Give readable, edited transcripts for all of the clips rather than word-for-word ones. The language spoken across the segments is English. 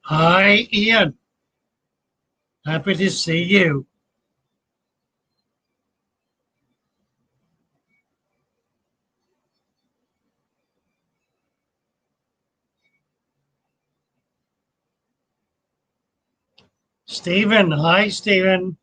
Hi, Ian. Happy to see you. Stephen. Hi, Stephen.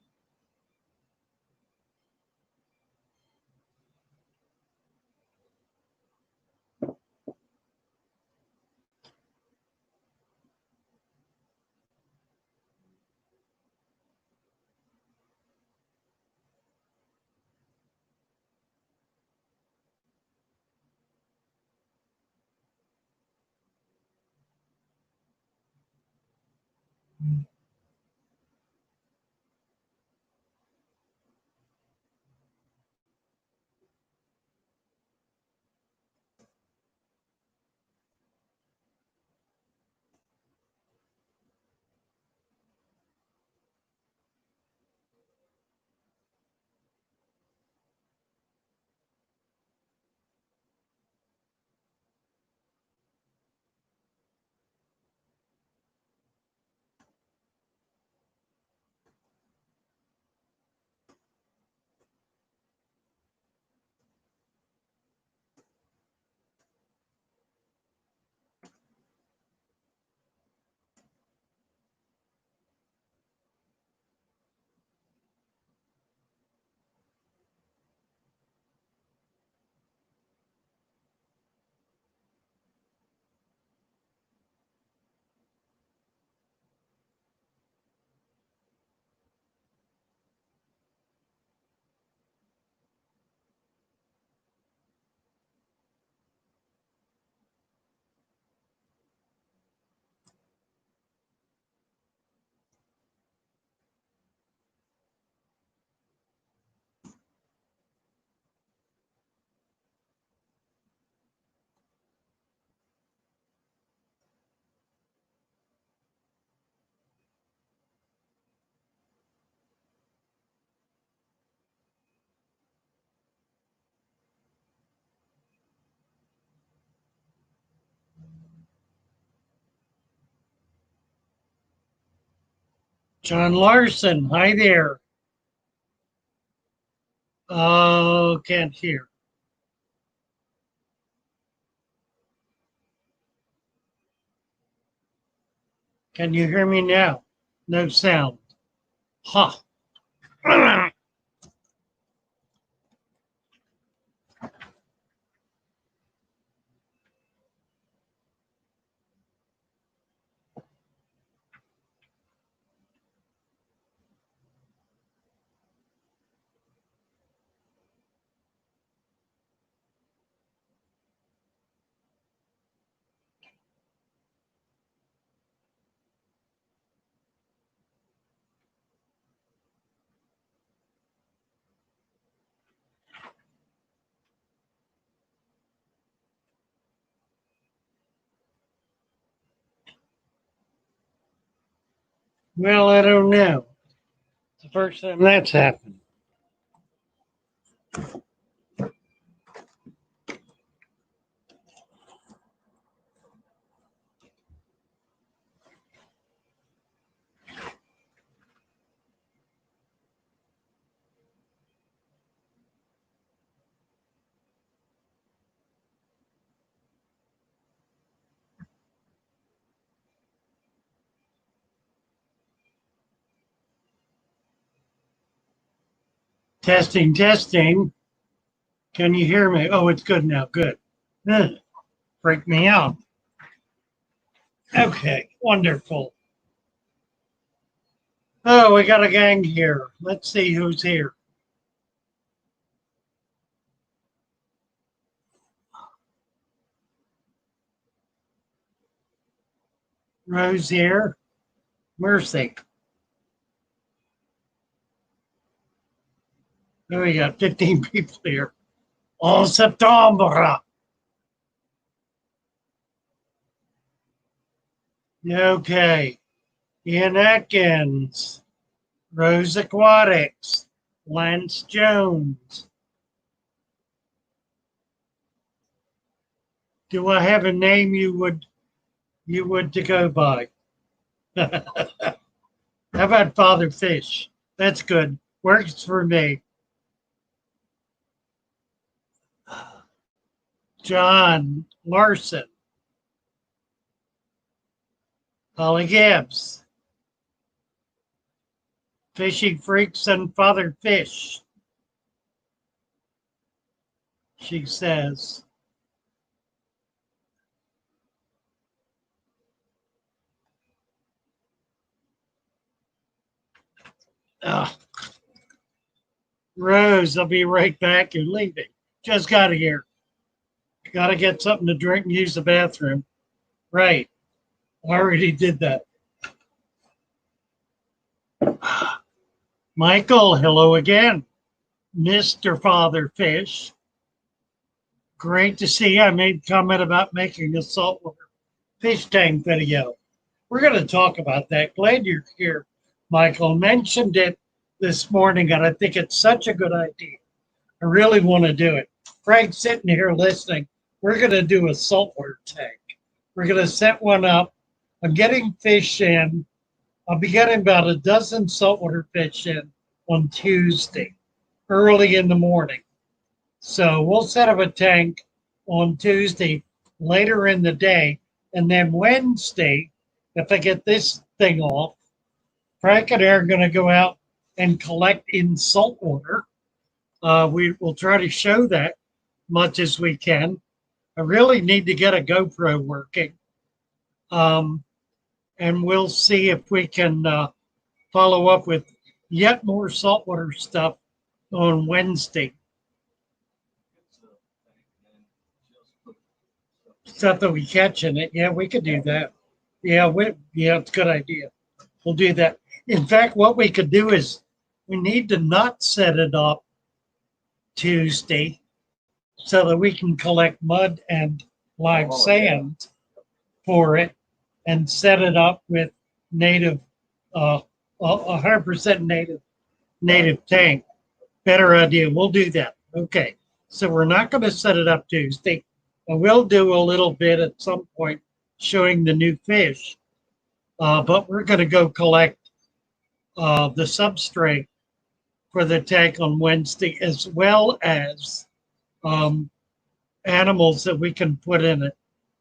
John Larson. Hi there. Oh, can't hear. Can you hear me now? No sound. Ha. Well, I don't know. It's the first time that's happened. Testing, testing. Can you hear me? Oh, it's good now. Good. Freak me out. Okay, wonderful. Oh, we got a gang here. Let's see who's here. Rose here. Mercy. Oh, we got 15 people here. En septembre. Okay. Ian Atkins. Rose Aquatics. Lance Jones. Do I have a name you would to go by? How about Father Fish? That's good. Works for me. John Larson. Holly Gibbs. Fishing Freaks and Father Fish. She says. Rose, I'll be right back. You're leaving. Just got here. Got to get something to drink and use the bathroom. Right. I already did that. Michael, hello again. Mr. Father Fish. Great to see you. I made a comment about making a saltwater fish tank video. We're going to talk about that. Glad you're here. Michael mentioned it this morning, and I think it's such a good idea. I really want to do it. Frank's sitting here listening. We're going to do a saltwater tank. We're going to set one up. I'm getting fish in. I'll be getting about a dozen saltwater fish in on Tuesday, early in the morning. So we'll set up a tank on Tuesday, later in the day. And then Wednesday, if I get this thing off, Frank and I are going to go out and collect in saltwater. We will try to show that much as we can. I really need to get a GoPro working. And we'll see if we can follow up with yet more saltwater stuff on Wednesday. Stuff that we catch in it. Yeah, we could do that. Yeah, it's a good idea. We'll do that. In fact, what we could do is we need to not set it up Tuesday so that we can collect mud and live sand for it and set it up with native, 100% native tank. Better idea. We'll do that. Okay. So we're not going to set it up Tuesday. I will do a little bit at some point showing the new fish, but we're going to go collect the substrate for the tank on Wednesday, as well as animals that we can put in it.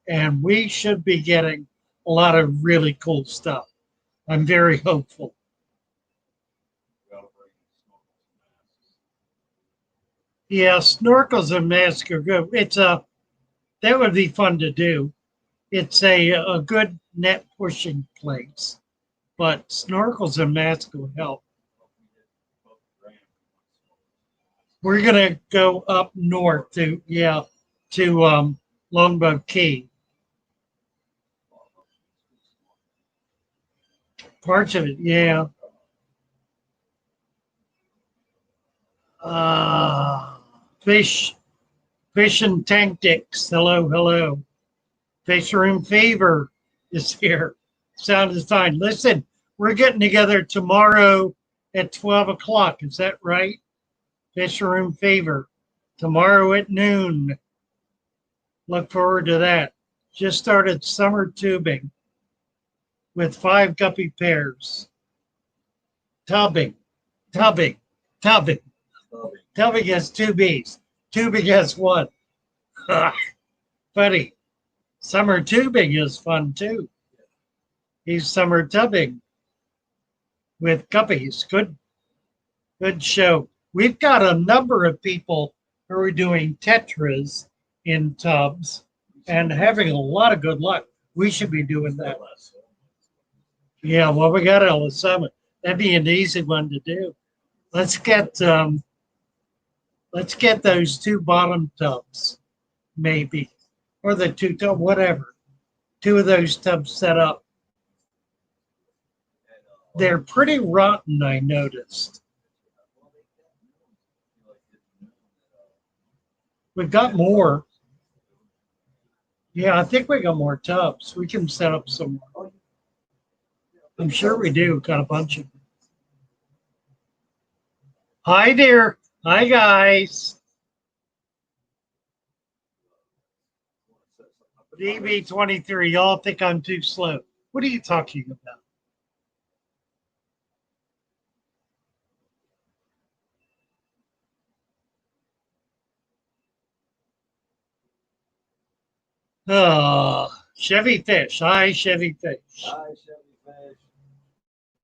And we should be getting a lot of really cool stuff. I'm very hopeful. Yeah, snorkels and masks are good. That would be fun to do. It's a good net pushing place, but snorkels and masks will help. We're gonna go up north to Longboat Key. Parts of it, yeah. Fish and tank dicks. Hello, hello. Fish room fever is here. Sound is fine. Listen, we're getting together tomorrow at 12 o'clock. Is that right? Fish room fever tomorrow at noon. Look forward to that. Just started summer tubing with 5 guppy pairs. Tubbing. Tubbing has 2 B's. Tubing has 1. Funny. Summer tubing is fun too. He's summer tubbing with guppies. Good show. We've got a number of people who are doing tetras in tubs and having a lot of good luck. We should be doing that. Yeah, well, we got Ellis Summit. That'd be an easy one to do. Let's get those 2 bottom tubs, maybe, or the 2 tub, whatever. 2 of those tubs set up. They're pretty rotten, I noticed. We've got more. Yeah, I think we got more tubs. We can set up some more. I'm sure we do. Got a bunch of them. Hi there. Hi, guys. DB23, y'all think I'm too slow. What are you talking about? Chevy Fish. Hi, Chevy Fish. Hi, Chevy Fish.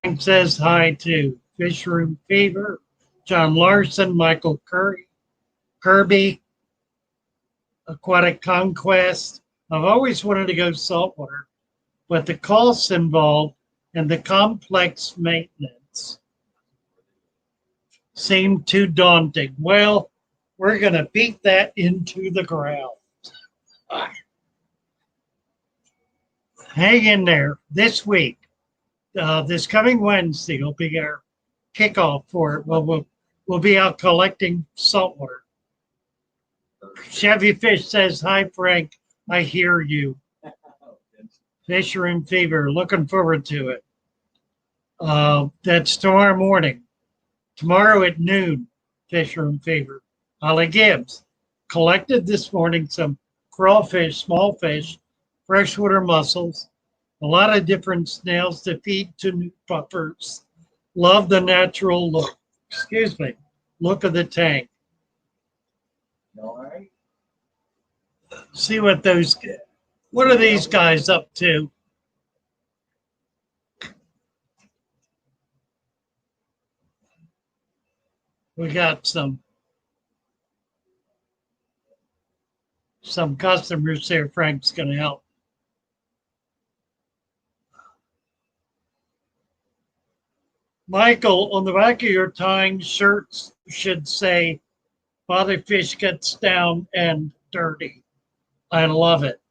Frank says hi to Fish Room Fever, John Larson, Michael Kirby, Aquatic Conquest. I've always wanted to go saltwater, but the costs involved and the complex maintenance seem too daunting. Well, we're going to beat that into the ground. Hang in there this week. This coming Wednesday will be our kickoff for it. Well, we'll be out collecting saltwater. Chevy Fish says, hi, Frank. I hear you. Fish Room Fever. Looking forward to it. That's tomorrow morning. Tomorrow at noon, Fish Room Fever. Holly Gibbs collected this morning some crawfish, small fish, freshwater mussels, a lot of different snails to feed to new puffers. Love the natural look. Excuse me. Look of the tank. All right. See what those. What are these guys up to? We got some customers there. Frank's going to help. Michael, on the back of your tying shirts should say, Father Fish gets down and dirty. I love it.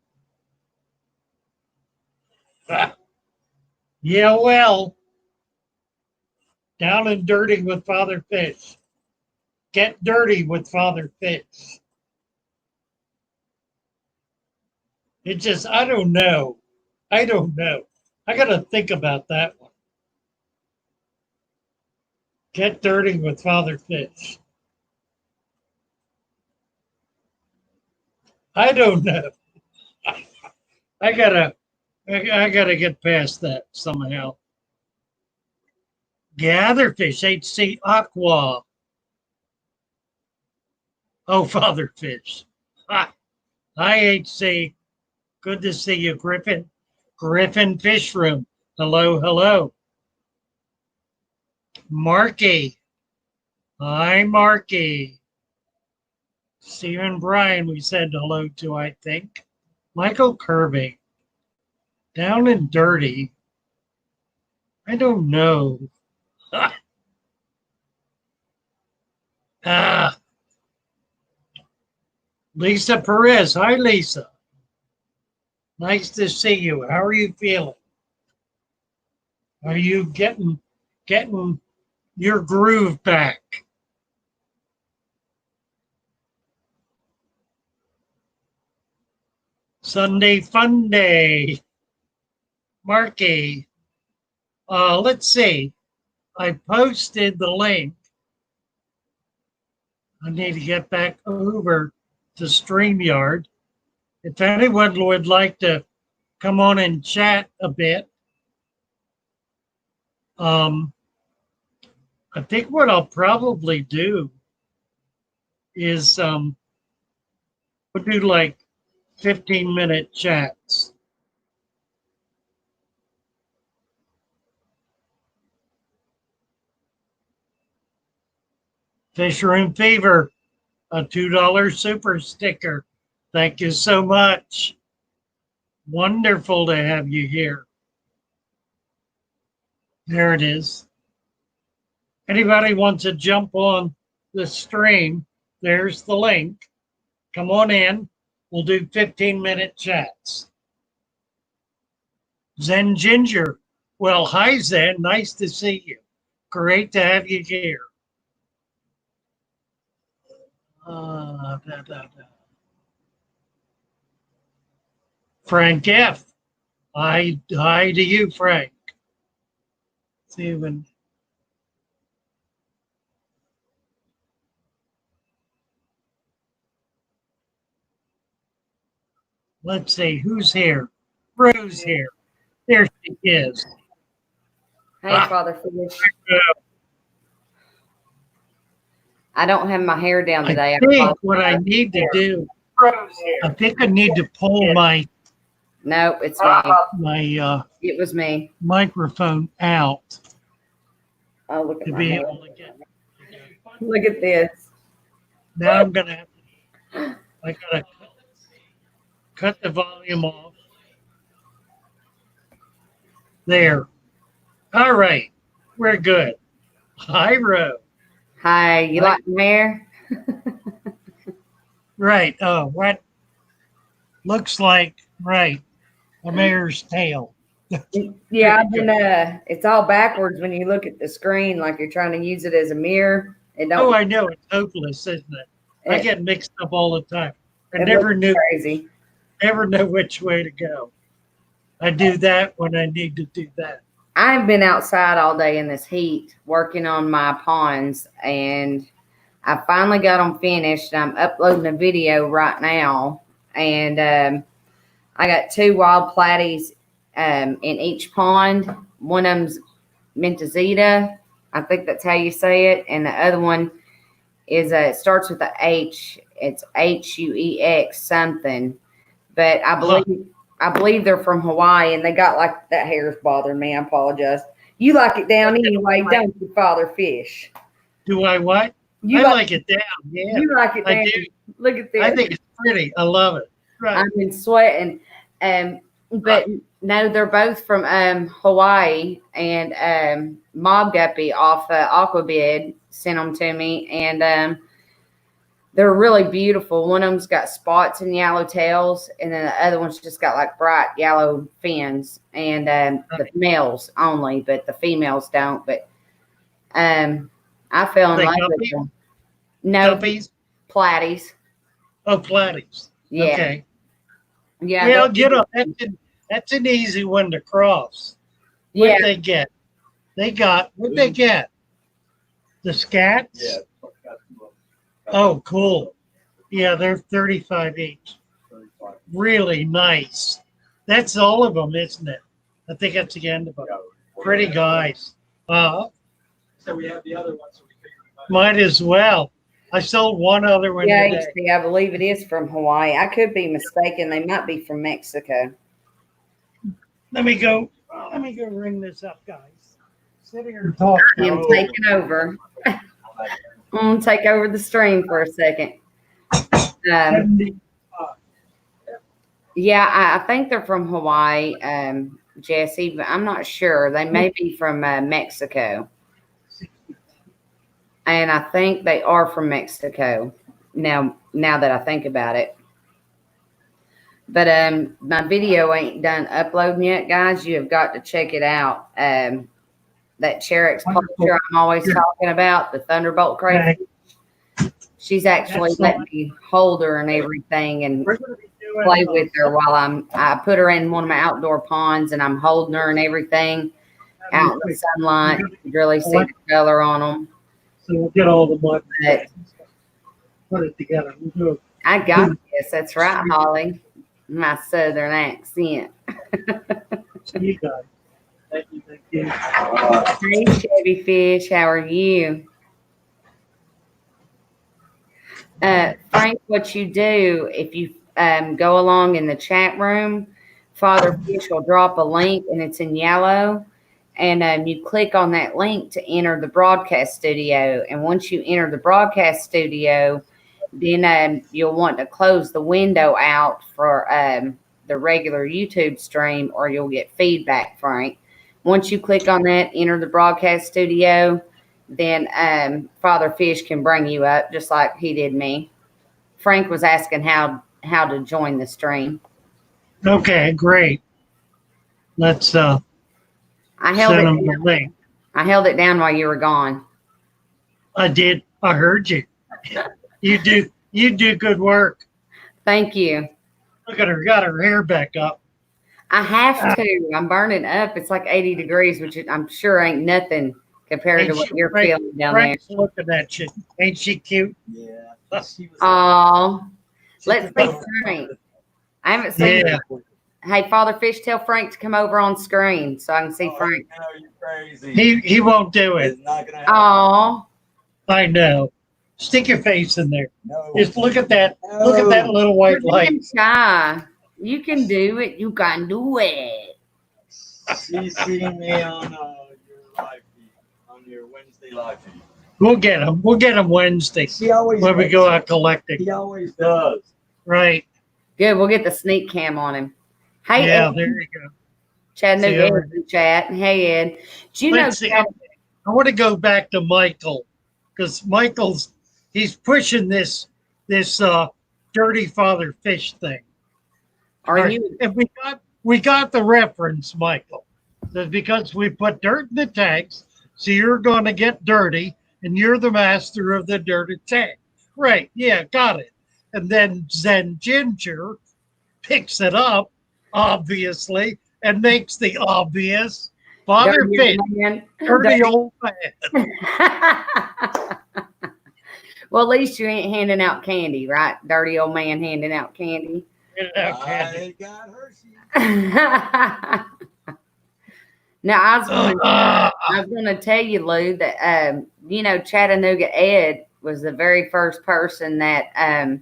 Yeah, well, down and dirty with Father Fish. Get dirty with Father Fish. It just, I don't know. I got to think about that one. Get dirty with Father Fish. I don't know. I gotta get past that somehow. Gather Fish, HC Aqua. Oh, Father Fish. Hi, HC. Good to see you, Griffin. Griffin Fish Room. Hello, hello. Marky. Hi, Marky. Stephen Bryan, we said hello to, I think. Michael Kirby. Down and dirty. I don't know. Lisa Perez. Hi, Lisa. Nice to see you. How are you feeling? Are you getting your groove back? Sunday Fun Day. Marky. Let's see. I posted the link. I need to get back over to StreamYard. If anyone would like to come on and chat a bit, I think what I'll probably do is we'll do like 15-minute chats. Fish Room Fever, a $2 super sticker. Thank you so much. Wonderful to have you here. There it is. Anybody wants to jump on the stream, there's the link. Come on in. We'll do 15-minute chats. Zen Ginger. Well, hi, Zen. Nice to see you. Great to have you here. Frank F. Hi to you, Frank. Steven. Let's see, who's here? Rue's here. There she is. Hey, Father Fish. I don't have my hair down today. I think what I need to do, I think I need to pull my Nope, it's me. It was me. microphone out Oh, look at to my be hair. able to get. Look at this. Now I'm gonna have to. I gotta cut the volume off. There. All right, we're good. Hi, Ro. Hi, you Hi. like my hair? Right. Oh, what looks like right a mare's tail. Yeah, I've been, it's all backwards when you look at the screen, like you're trying to use it as a mirror. It Oh, don't. I know it's hopeless, isn't it? I It, get mixed up all the time. I it never looks knew crazy. which way to go. I do that when I need to do that. I've been outside all day in this heat working on my ponds, and I finally got them finished. I'm uploading a video right now, and I got 2 wild platies in each pond. One of them's Mentazita, I think that's how you say it, and the other one is it starts with a H. It's Huex something, but I believe they're from Hawaii, and they got like that hair's bothering me. I apologize. You like it down anyway, don't you, Father Fish? Do I what? You I like it down. Yeah, You like it I down. do. Look at this. I think it's pretty. I love it. Right. I've been sweating. But no, they're both from Hawaii, and Mob Guppy off Aquabid sent them to me, and they're really beautiful. One of them's got spots and yellow tails, and then the other one's just got like bright yellow fins, and the males only, but the females don't. But I fell in They love with guppies? them. No, Guppies? platies. Oh, platies. Yeah. Okay. Yeah. Yeah, I'll get them. That's an easy one to cross. What Yeah. did they get? What'd they get? The scats? Yeah. Oh, cool. Yeah, they're 35 each. Really nice. That's all of them, isn't it? I think that's the end of them. Pretty guys. So we have the other one, so we figured it out. Might as well. I sold one other one Yeah, today. see, I believe it is from Hawaii. I could be mistaken. They might be from Mexico. Let me go ring this up, guys. Sit here and talk. I am taking over. I'm going to take over the stream for a second. Yeah, I think they're from Hawaii, Jesse, but I'm not sure. They may be from Mexico. And I think they are from Mexico now that I think about it. But my video ain't done uploading yet, guys. You have got to check it out. That Cherex culture I'm always talking about, the Thunderbolt crayfish. She's actually let me hold her and everything and play with her while I put her in one of my outdoor ponds, and I'm holding her and everything out in the sunlight. You can really see the color on them. So we'll get all the mud. But Put it together. We'll do it. I got this. That's right, Holly. My southern accent. See you guys. Thank you. Thank you. Hey, Chevy Fish, how are you? Frank, what you do, if you go along in the chat room, Father Fish will drop a link, and it's in yellow. And you click on that link to enter the broadcast studio. And once you enter the broadcast studio, then you'll want to close the window out for the regular YouTube stream, or you'll get feedback, Frank. Once you click on that, enter the broadcast studio, then Father Fish can bring you up just like he did me. Frank was asking how to join the stream. Okay, great. Let's I held send it them the down. link. I held it down while you were gone. I did. I heard you. You do good work. Thank you. Look at her, got her hair back up. I have to. I'm burning up. It's like 80 degrees, which I'm sure ain't nothing compared Ain't to what she you're great? feeling down Frank's looking at you. Ain't she cute? Yeah. She was there. Oh, she let's was- see Frank. I haven't seen Yeah. him. Hey, Father Fish, tell Frank to come over on screen so I can see Oh, Frank. no, you're crazy. He won't do it. It's not gonna happen. Oh, I know. Stick your face in there. No. Just look at that. Look at that little You're white light. being shy. You can do it. You can do it. She's seen me on your live feed, on your Wednesday live feed. We'll get them. We'll get them Wednesday She always when we does. go out collecting. He always does. Right. Good. We'll get the sneak cam on him. Hey, Yeah, Ed. there you go. Chattanooga See, Ed's in chat. Hey, Ed. Do you know? Let's see. I want to go back to Michael because he's pushing this dirty father fish thing. Are you? And we got the reference, Michael. That because we put dirt in the tanks, so you're going to get dirty, and you're the master of the dirty tank. Right? Yeah, got it. And then Zen Ginger picks it up, obviously, and makes the obvious father Dirty fish, man. dirty old man. Well, at least you ain't handing out candy, right? Dirty old man handing out candy. I got Hershey. Now, I was going to tell you, Lou, that, Chattanooga Ed was the very first person that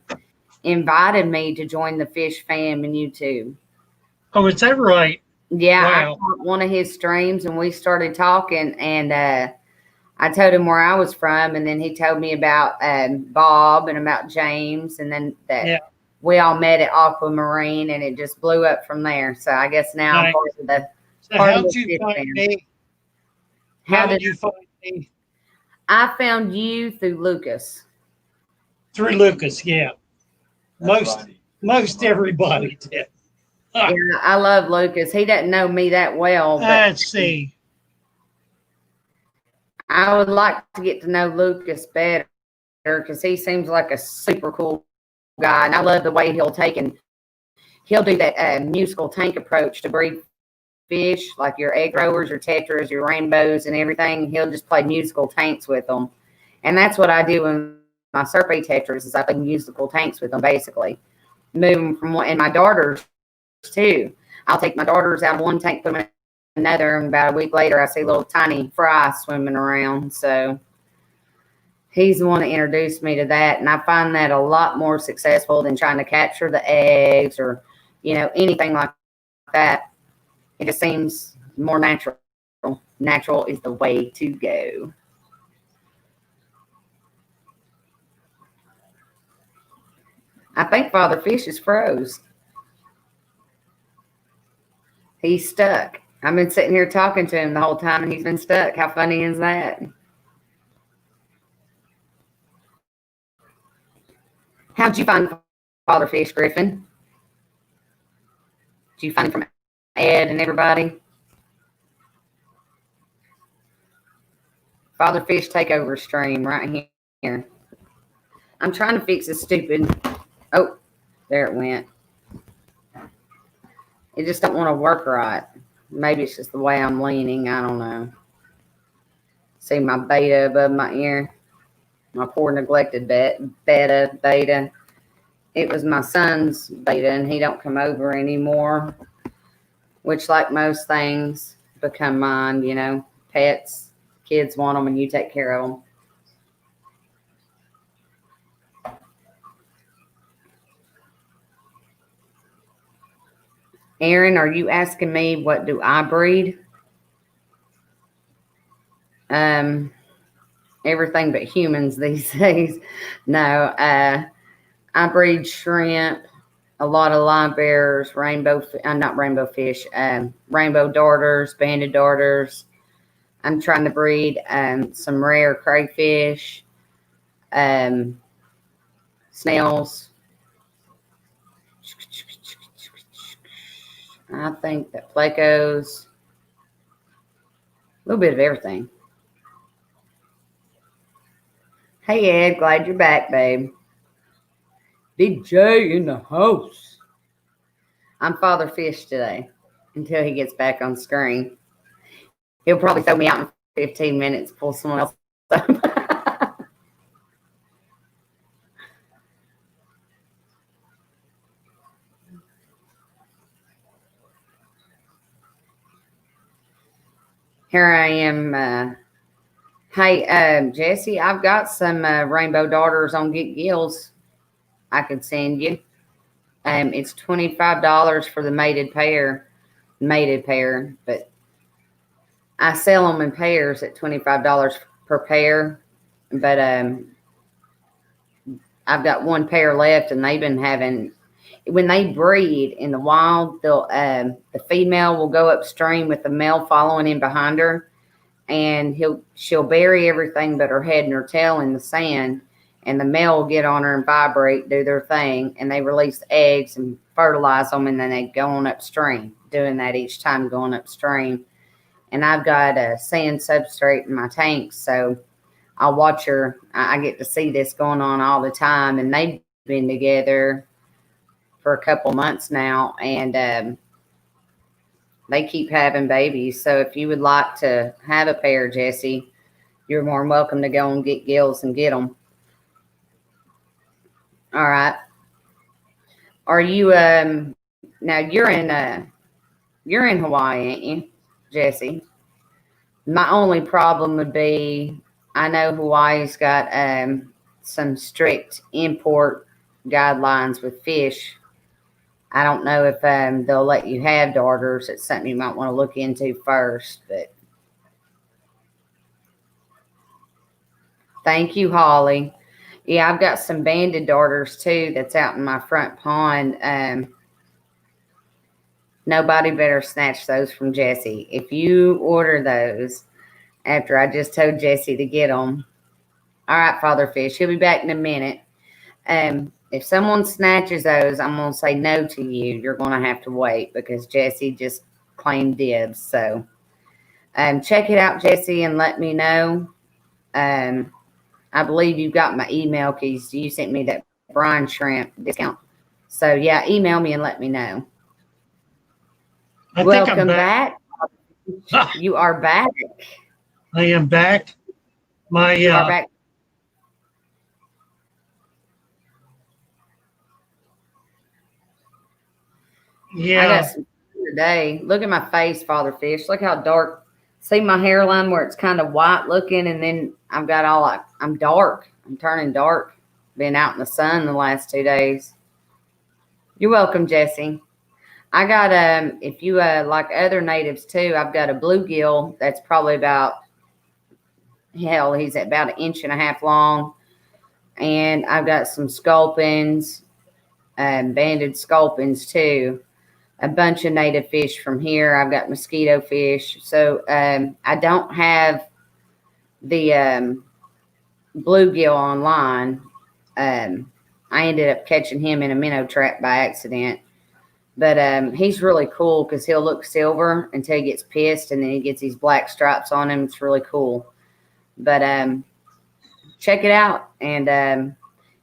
invited me to join the Fish Fam in YouTube. Oh, is that right? Yeah, Wow. I caught one of his streams and we started talking, and I told him where I was from, and then he told me about Bob and about James, and then that we all met at Aquamarine, and it just blew up from there. So I guess now I'm part of the. So how did you find me? How did you find me? I found you through Lucas. Through Lucas, yeah. Most everybody did. Yeah, I love Lucas. He doesn't know me that well. But Let's see. I would like to get to know Lucas better because he seems like a super cool guy, and I love the way he'll do that musical tank approach to breed fish, like your egg growers, your tetras, your rainbows, and everything. He'll just play musical tanks with them, and that's what I do in my Serpent tetras. Is I play musical tanks with them, basically, move them from one. And my darters too. I'll take my darters out of one tank, put them in another, and about a week later, I see little tiny fry swimming around. So he's the one that introduced me to that, and I find that a lot more successful than trying to capture the eggs or anything like that. It just seems more natural. Natural is the way to go. I think Father Fish is froze. He's stuck. I've been sitting here talking to him the whole time, and he's been stuck. How funny is that? How'd you find Father Fish, Griffin? Did you find him from Ed and everybody? Father Fish takeover stream right here. I'm trying to fix this stupid. Oh, there it went. It just don't want to work right. Maybe it's just the way I'm leaning. I don't know. See my beta above my ear. My poor neglected beta. It was my son's beta, and he don't come over anymore. Which, like most things, become mine. Pets, kids want them, and you take care of them. Aaron, are you asking me what do I breed? Everything but humans these days. No, I breed shrimp, a lot of live bears, not rainbow fish, rainbow darters, banded darters. I'm trying to breed some rare crayfish, snails. I think that plecos, a little bit of everything. Hey, Ed, glad you're back, babe. Big J in the house. I'm Father Fish today until he gets back on screen. He'll probably throw me out in 15 minutes, pull someone else up. Here I am Hey, Jesse, I've got some rainbow darters on Get Gills I could send you. It's $25 for the mated pair, but I sell them in pairs at $25 per pair. But I've got one pair left, and they've been having. When they breed in the wild, they'll the female will go upstream with the male following in behind her, and she'll bury everything but her head and her tail in the sand, and the male will get on her and vibrate, do their thing, and they release eggs and fertilize them, and then they go on upstream, doing that each time going upstream. And I've got a sand substrate in my tanks, so I'll watch her. I get to see this going on all the time, and they've been together for a couple months now, and they keep having babies. So if you would like to have a pair, Jesse, you're more than welcome to go and Get Gills and get them. All right. Are you now you're in Hawaii, ain't you, Jesse? My only problem would be I know Hawaii's got some strict import guidelines with fish. I don't know if they'll let you have darters. It's something you might want to look into first. But thank you, Holly. Yeah, I've got some banded darters too that's out in my front pond. Nobody better snatch those from Jesse. If you order those after I just told Jesse to get them, all right, Father Fish, he'll be back in a minute. If someone snatches those, I'm going to say no to you. You're going to have to wait because Jesse just claimed dibs. So check it out, Jesse, and let me know. I believe you got my email because you sent me that brine shrimp discount. So, yeah, email me and let me know. Welcome back. You are back. I am back. You are back. Yeah. I got some today. Look at my face, Father Fish. Look how dark. See my hairline where it's kind of white looking, and then I've got I'm dark. I'm turning dark. Been out in the sun the last 2 days. You're welcome, Jesse. I got if you like other natives too, I've got a bluegill that's probably about he's about 1.5 inches long, and I've got some sculpins, banded sculpins too. A bunch of native fish from here. I've got mosquito fish. So I don't have the bluegill online. I ended up catching him in a minnow trap by accident. But he's really cool because he'll look silver until he gets pissed, and then he gets these black stripes on him. It's really cool. But check it out. And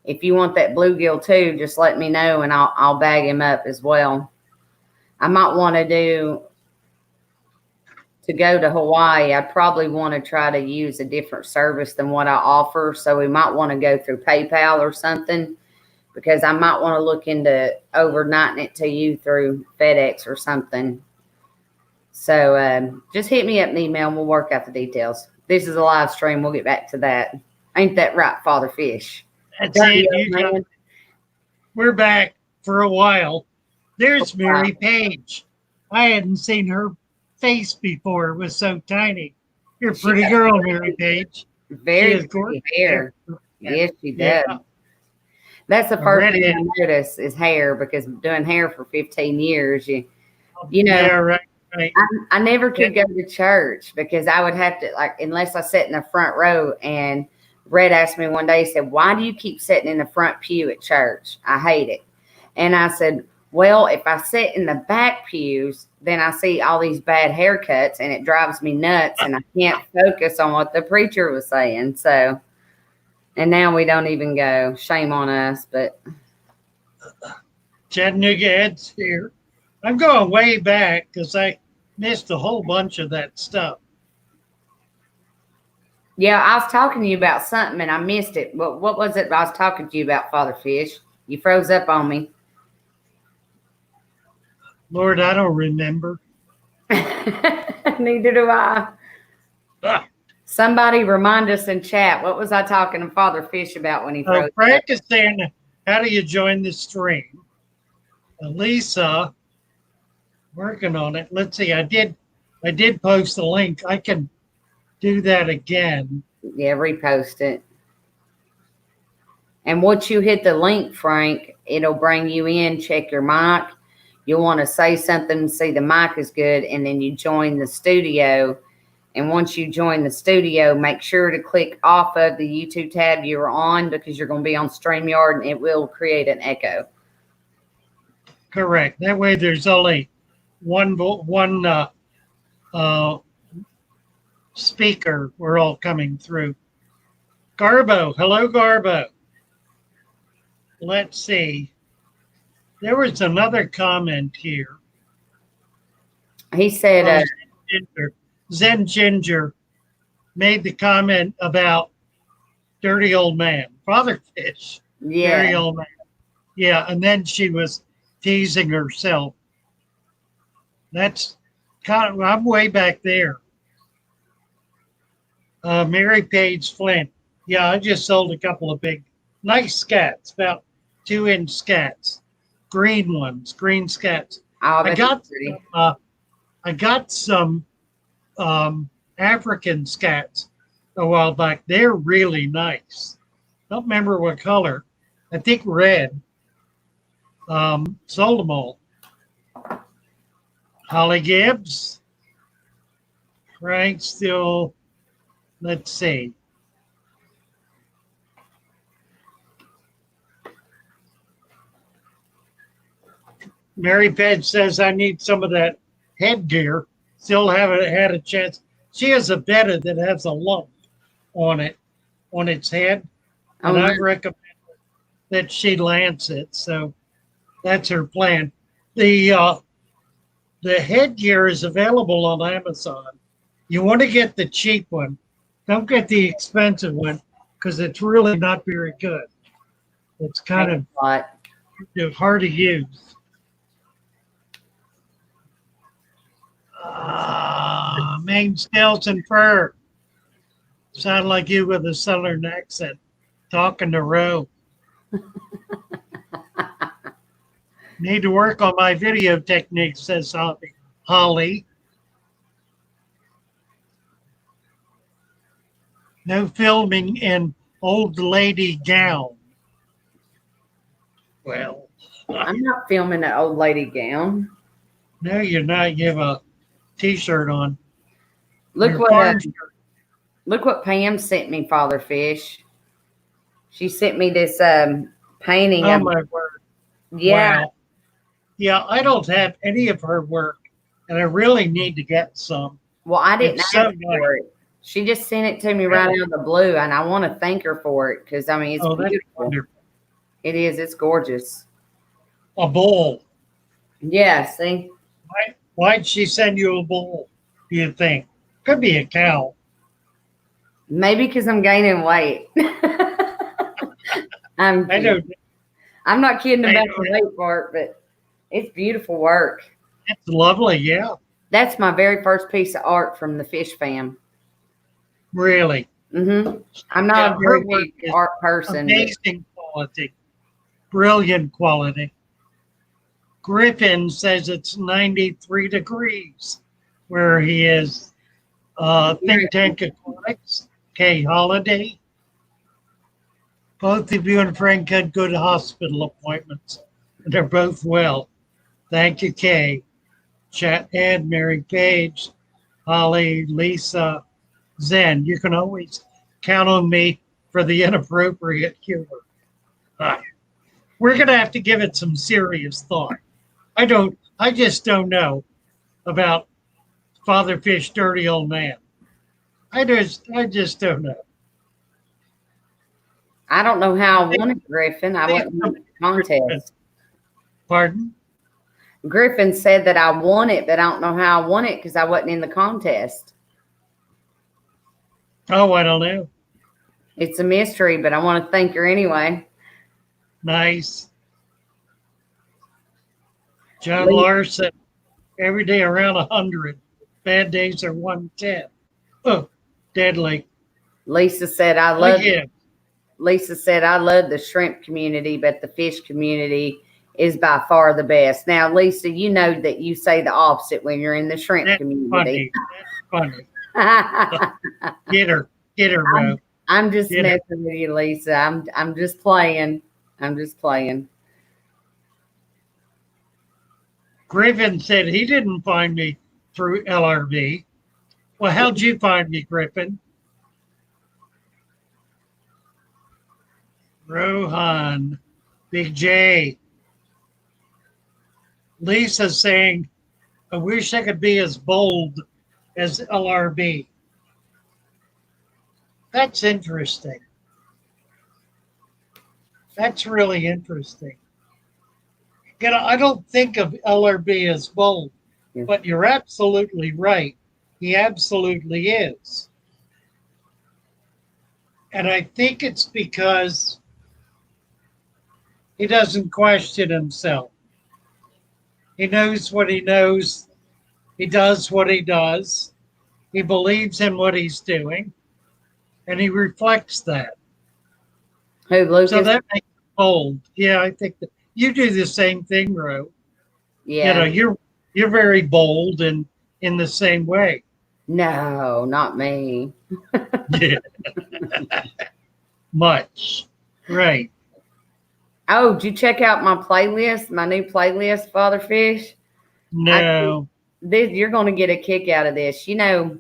if you want that bluegill too, just let me know, and I'll bag him up as well. I might want to go to Hawaii. I probably want to try to use a different service than what I offer. So we might want to go through PayPal or something, because I might want to look into overnighting it to you through FedEx or something. So just hit me up in the email and we'll work out the details. This is a live stream. We'll get back to that. Ain't that right, Father Fish? That's it. We're back for a while. There's Mary Page. I hadn't seen her face before. It was so tiny. You're a pretty girl, Mary Page. Very pretty hair. Yes, she does. Yeah. That's the first thing I notice is hair, because doing hair for 15 years, you know. Yeah, right. I never could go to church because I would have to, unless I sat in the front row. And Red asked me one day, he said, "Why do you keep sitting in the front pew at church? I hate it." And I said, well, if I sit in the back pews, then I see all these bad haircuts and it drives me nuts and I can't focus on what the preacher was saying. So, and now we don't even go. Shame on us, but. Chattanooga Ed's here. I'm going way back because I missed a whole bunch of that stuff. Yeah, I was talking to you about something and I missed it. What was it I was talking to you about, Father Fish? You froze up on me. Lord, I don't remember. Neither do I. Somebody remind us in chat. What was I talking to Father Fish about when he froze? Oh, Frank is saying, how do you join the stream? Lisa, working on it. Let's see. I did post the link. I can do that again. Yeah, repost it. And once you hit the link, Frank, it'll bring you in. Check your mic. You'll want to say something, see the mic is good, and then you join the studio. And once you join the studio, make sure to click off of the YouTube tab you're on, because you're going to be on StreamYard and it will create an echo. Correct. That way there's only one speaker. We're all coming through. Garbo. Hello, Garbo. Let's see. There was another comment here. He said, Zen Ginger made the comment about dirty old man, Father Fish, dirty yeah, old man. Yeah, and then she was teasing herself. That's kind of, I'm way back there. Mary Page Flint. Yeah, I just sold a couple of big, nice scats, about 2-inch scats, green ones, green scats. oh, I that's got some African scats a while back. They're really nice. Don't remember what color. I think red. Sold them all. Holly Gibbs. Frank still, let's see. Mary Page says, I need some of that headgear. Still haven't had a chance. She has a betta that has a lump on it, on its head. And I recommend that she lance it. So that's her plan. The headgear is available on Amazon. You want to get the cheap one. Don't get the expensive one, because it's really not very good. It's kind of hard to use. Maine Stills and Fur. Sound like you with a southern accent, talking to Roe. Need to work on my video technique, says Holly. No filming in old lady gown. Well, I'm not filming an old lady gown. No, you're not. You have a t-shirt on. Look what Pam sent me, Father Fish. She sent me this painting. Oh my word. Yeah. Wow. Yeah, I don't have any of her work, and I really need to get some. Well, I didn't It's ask so for it. She just sent it to me right out of the blue, and I want to thank her for it, because, I mean, it's that's beautiful. wonderful. It is. It's gorgeous. A bowl. Yeah, see? Why'd she send you a bowl, do you think? Could be a cow. Maybe because I'm gaining weight. I'm not kidding about the weight part, but it's beautiful work. It's lovely, yeah. That's my very first piece of art from the Fish fam. Really. Mm-hmm. I'm not a very big art person. Amazing quality. Brilliant quality. Griffin says it's 93 degrees where he is. Think Tank Aquatics. Kay Holiday. Both of you and Frank had good hospital appointments. They're both well. Thank you, Kay. Chat Ed, Mary Page, Holly, Lisa, Zen. You can always count on me for the inappropriate humor. We're going to have to give it some serious thought. I just don't know about Father Fish, dirty old man. I just don't know. I don't know how I won it, Griffin. I wasn't in the contest. Pardon? Griffin said that I won it, but I don't know how I won it because I wasn't in the contest. Oh, I don't know. It's a mystery, but I want to thank her anyway. Nice. John Larson, every day around 100. Bad days are 110. Oh, deadly. Lisa said, I Oh, love yeah. Lisa said, I love the shrimp community, but the fish community is by far the best. Now, Lisa, you know that you say the opposite when you're in the shrimp That's community. funny. That's funny. Get her, Ro. I'm just Get her. messing with you, Lisa. I'm just playing. I'm just playing. Griffin said he didn't find me through LRV. Well, how'd you find me, Griffin? Rohan, Big J. Lisa saying, I wish I could be as bold as LRB. That's interesting. That's really interesting. You know, I don't think of LRB as bold, Yeah. but you're absolutely right. He absolutely is. And I think it's because he doesn't question himself. He knows what he knows. He does what he does. He believes in what he's doing. And he reflects that. Who, Lucas? So that makes him bold. Yeah, I think that you do the same thing, Ro. Yeah. You know, you're very bold and in the same way. No, not me. Yeah. Much. Right. Oh, did you check out my playlist, my new playlist, Father Fish? No. You're going to get a kick out of this. You know,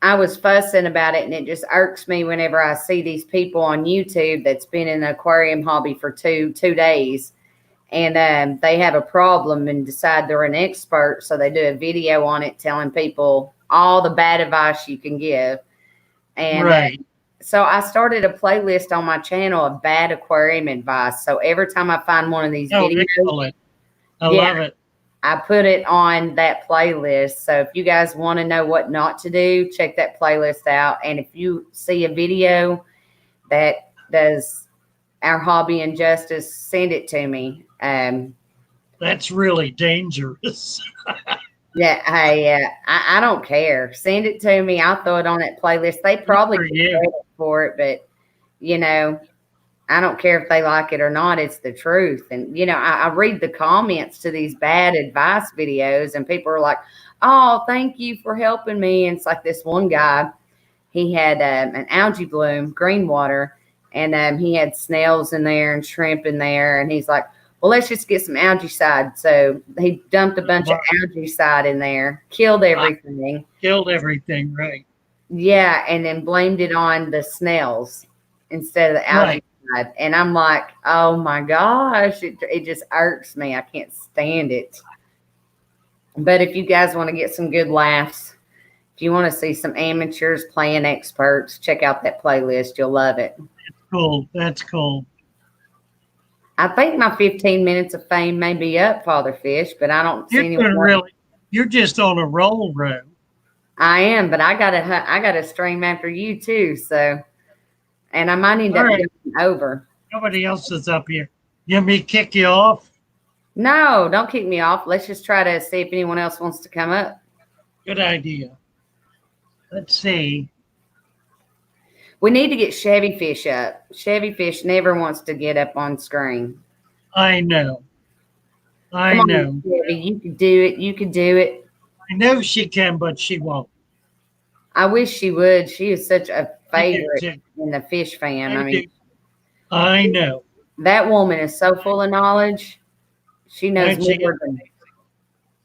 I was fussing about it, and it just irks me whenever I see these people on YouTube that's been in the aquarium hobby for two days, and they have a problem and decide they're an expert, so they do a video on it telling people all the bad advice you can give. And Right. so I started a playlist on my channel of bad aquarium advice. So every time I find one of these Oh, videos, excellent. I love it. I put it on that playlist. So if you guys want to know what not to do, check that playlist out. And if you see a video that does our hobby injustice, send it to me. That's really dangerous. Yeah, I don't care. Send it to me. I'll throw it on that playlist. They probably for get you. credit for it, but you know, I don't care if they like it or not. It's the truth. And you know, I read the comments to these bad advice videos, and people are like, "Oh, thank you for helping me." And it's like this one guy, he had an algae bloom, green water, and he had snails in there and shrimp in there, and he's like, well, let's just get some algaecide. So he dumped a bunch of algaecide in there, killed everything. Killed everything, right. Yeah, and then blamed it on the snails instead of the algaecide. Right. And I'm like, oh my gosh, it just irks me. I can't stand it. But if you guys want to get some good laughs, if you want to see some amateurs playing experts, check out that playlist. You'll love it. Cool. That's cool. I think my 15 minutes of fame may be up, Father Fish, but I don't see anyone. You're just on a roll, Ro. I am, but I gotta stream after you too. So, and I might end up going over. Nobody else is up here. You want me to kick you off? No, don't kick me off. Let's just try to see if anyone else wants to come up. Good idea. Let's see. We need to get Chevy Fish up. Chevy Fish never wants to get up on screen. I know. I Come on, know. Chevy, you can do it. You can do it. I know she can, but she won't. I wish she would. She is such a favorite in the fish fan. I know. That woman is so full of knowledge. She knows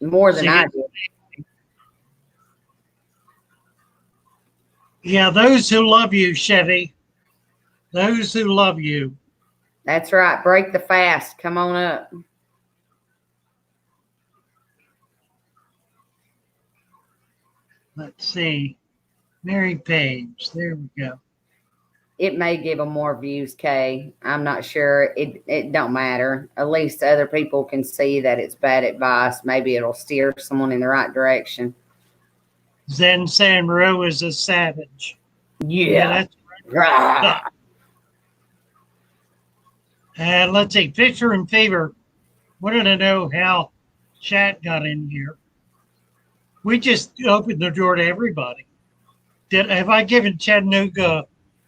more than I do. Yeah, those who love you, Chevy. Those who love you. That's right. Break the fast. Come on up. Let's see. Mary Page. There we go. It may give them more views, Kay. I'm not sure. It don't matter. At least other people can see that it's bad advice. Maybe it'll steer someone in the right direction. Zen San Ro is a savage. Yeah. That's right. And let's see. Fisher and Fever wanted to know how chat got in here. We just opened the door to everybody. Have I given Chattanooga a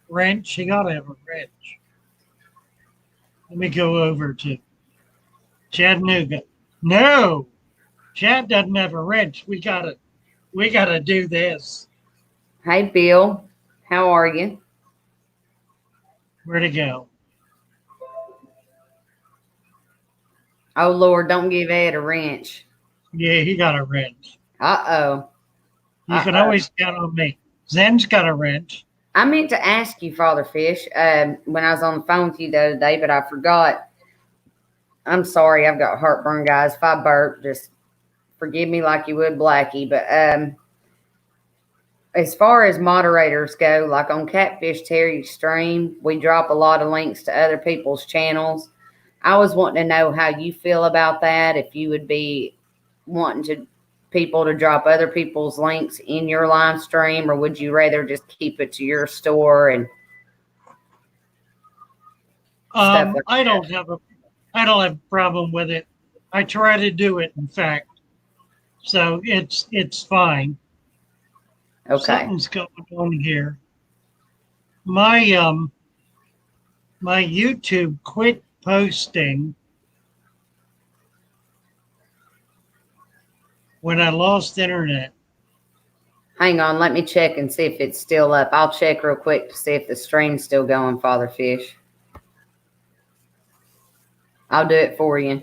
wrench? He ought to have a wrench. Let me go over to Chattanooga. No, Chad doesn't have a wrench. We gotta do this. Hey, Bill. How are you? Where'd it go? Oh, Lord, don't give Ed a wrench. Yeah, he got a wrench. Uh-oh. You can always count on me. Zen's got a wrench. I meant to ask you, Father Fish, when I was on the phone with you the other day, but I forgot. I'm sorry. I've got heartburn, guys. If I burp, just forgive me like you would Blackie. But as far as moderators go, like on Catfish Terry's stream, we drop a lot of links to other people's channels. I was wanting to know how you feel about that, if you would be wanting people to drop other people's links in your live stream, or would you rather just keep it to your store and stuff like I that? don't have a problem with it. I try to do it, in fact. So it's fine. Okay. Something's going on here. My my YouTube quit posting when I lost internet. Hang on, let me check and see if it's still up. I'll check real quick to see if the stream's still going, Father Fish. I'll do it for you.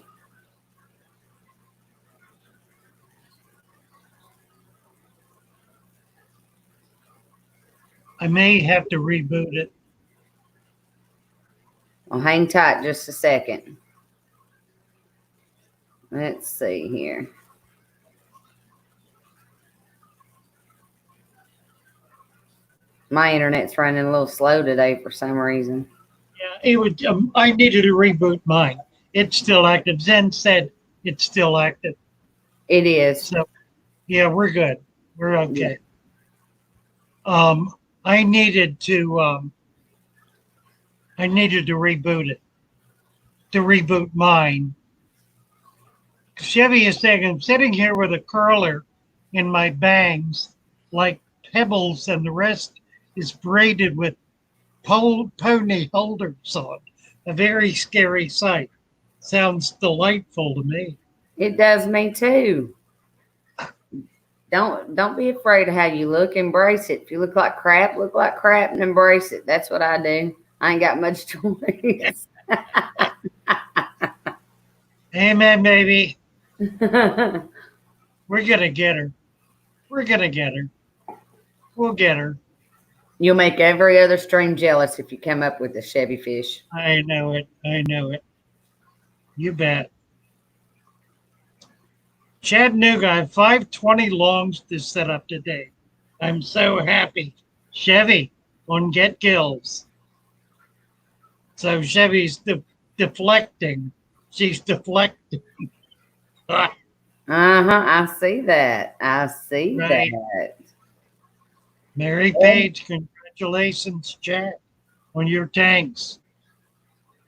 I may have to reboot it. Well, hang tight just a second. Let's see here. My internet's running a little slow today for some reason. Yeah, it would. I needed to reboot mine. It's still active. Zen said it's still active. It is. So, yeah, we're good. We're okay. I needed to reboot it. To reboot mine. Chevy is saying I'm sitting here with a curler in my bangs like pebbles, and the rest is braided with pony holders on. A very scary sight. Sounds delightful to me. It does me too. Don't be afraid of how you look. Embrace it. If you look like crap and embrace it. That's what I do. I ain't got much choice. Amen, baby. We're gonna get her. We're gonna get her. We'll get her. You'll make every other stream jealous if you come up with a Chevy Fish. I know it. I know it. You bet. Chattanooga, I have 520 longs to set up today. I'm so happy. Chevy on Get Gills. So Chevy's deflecting. She's deflecting. I see that. I see Right. that. Mary Page, congratulations, Chat, on your tanks.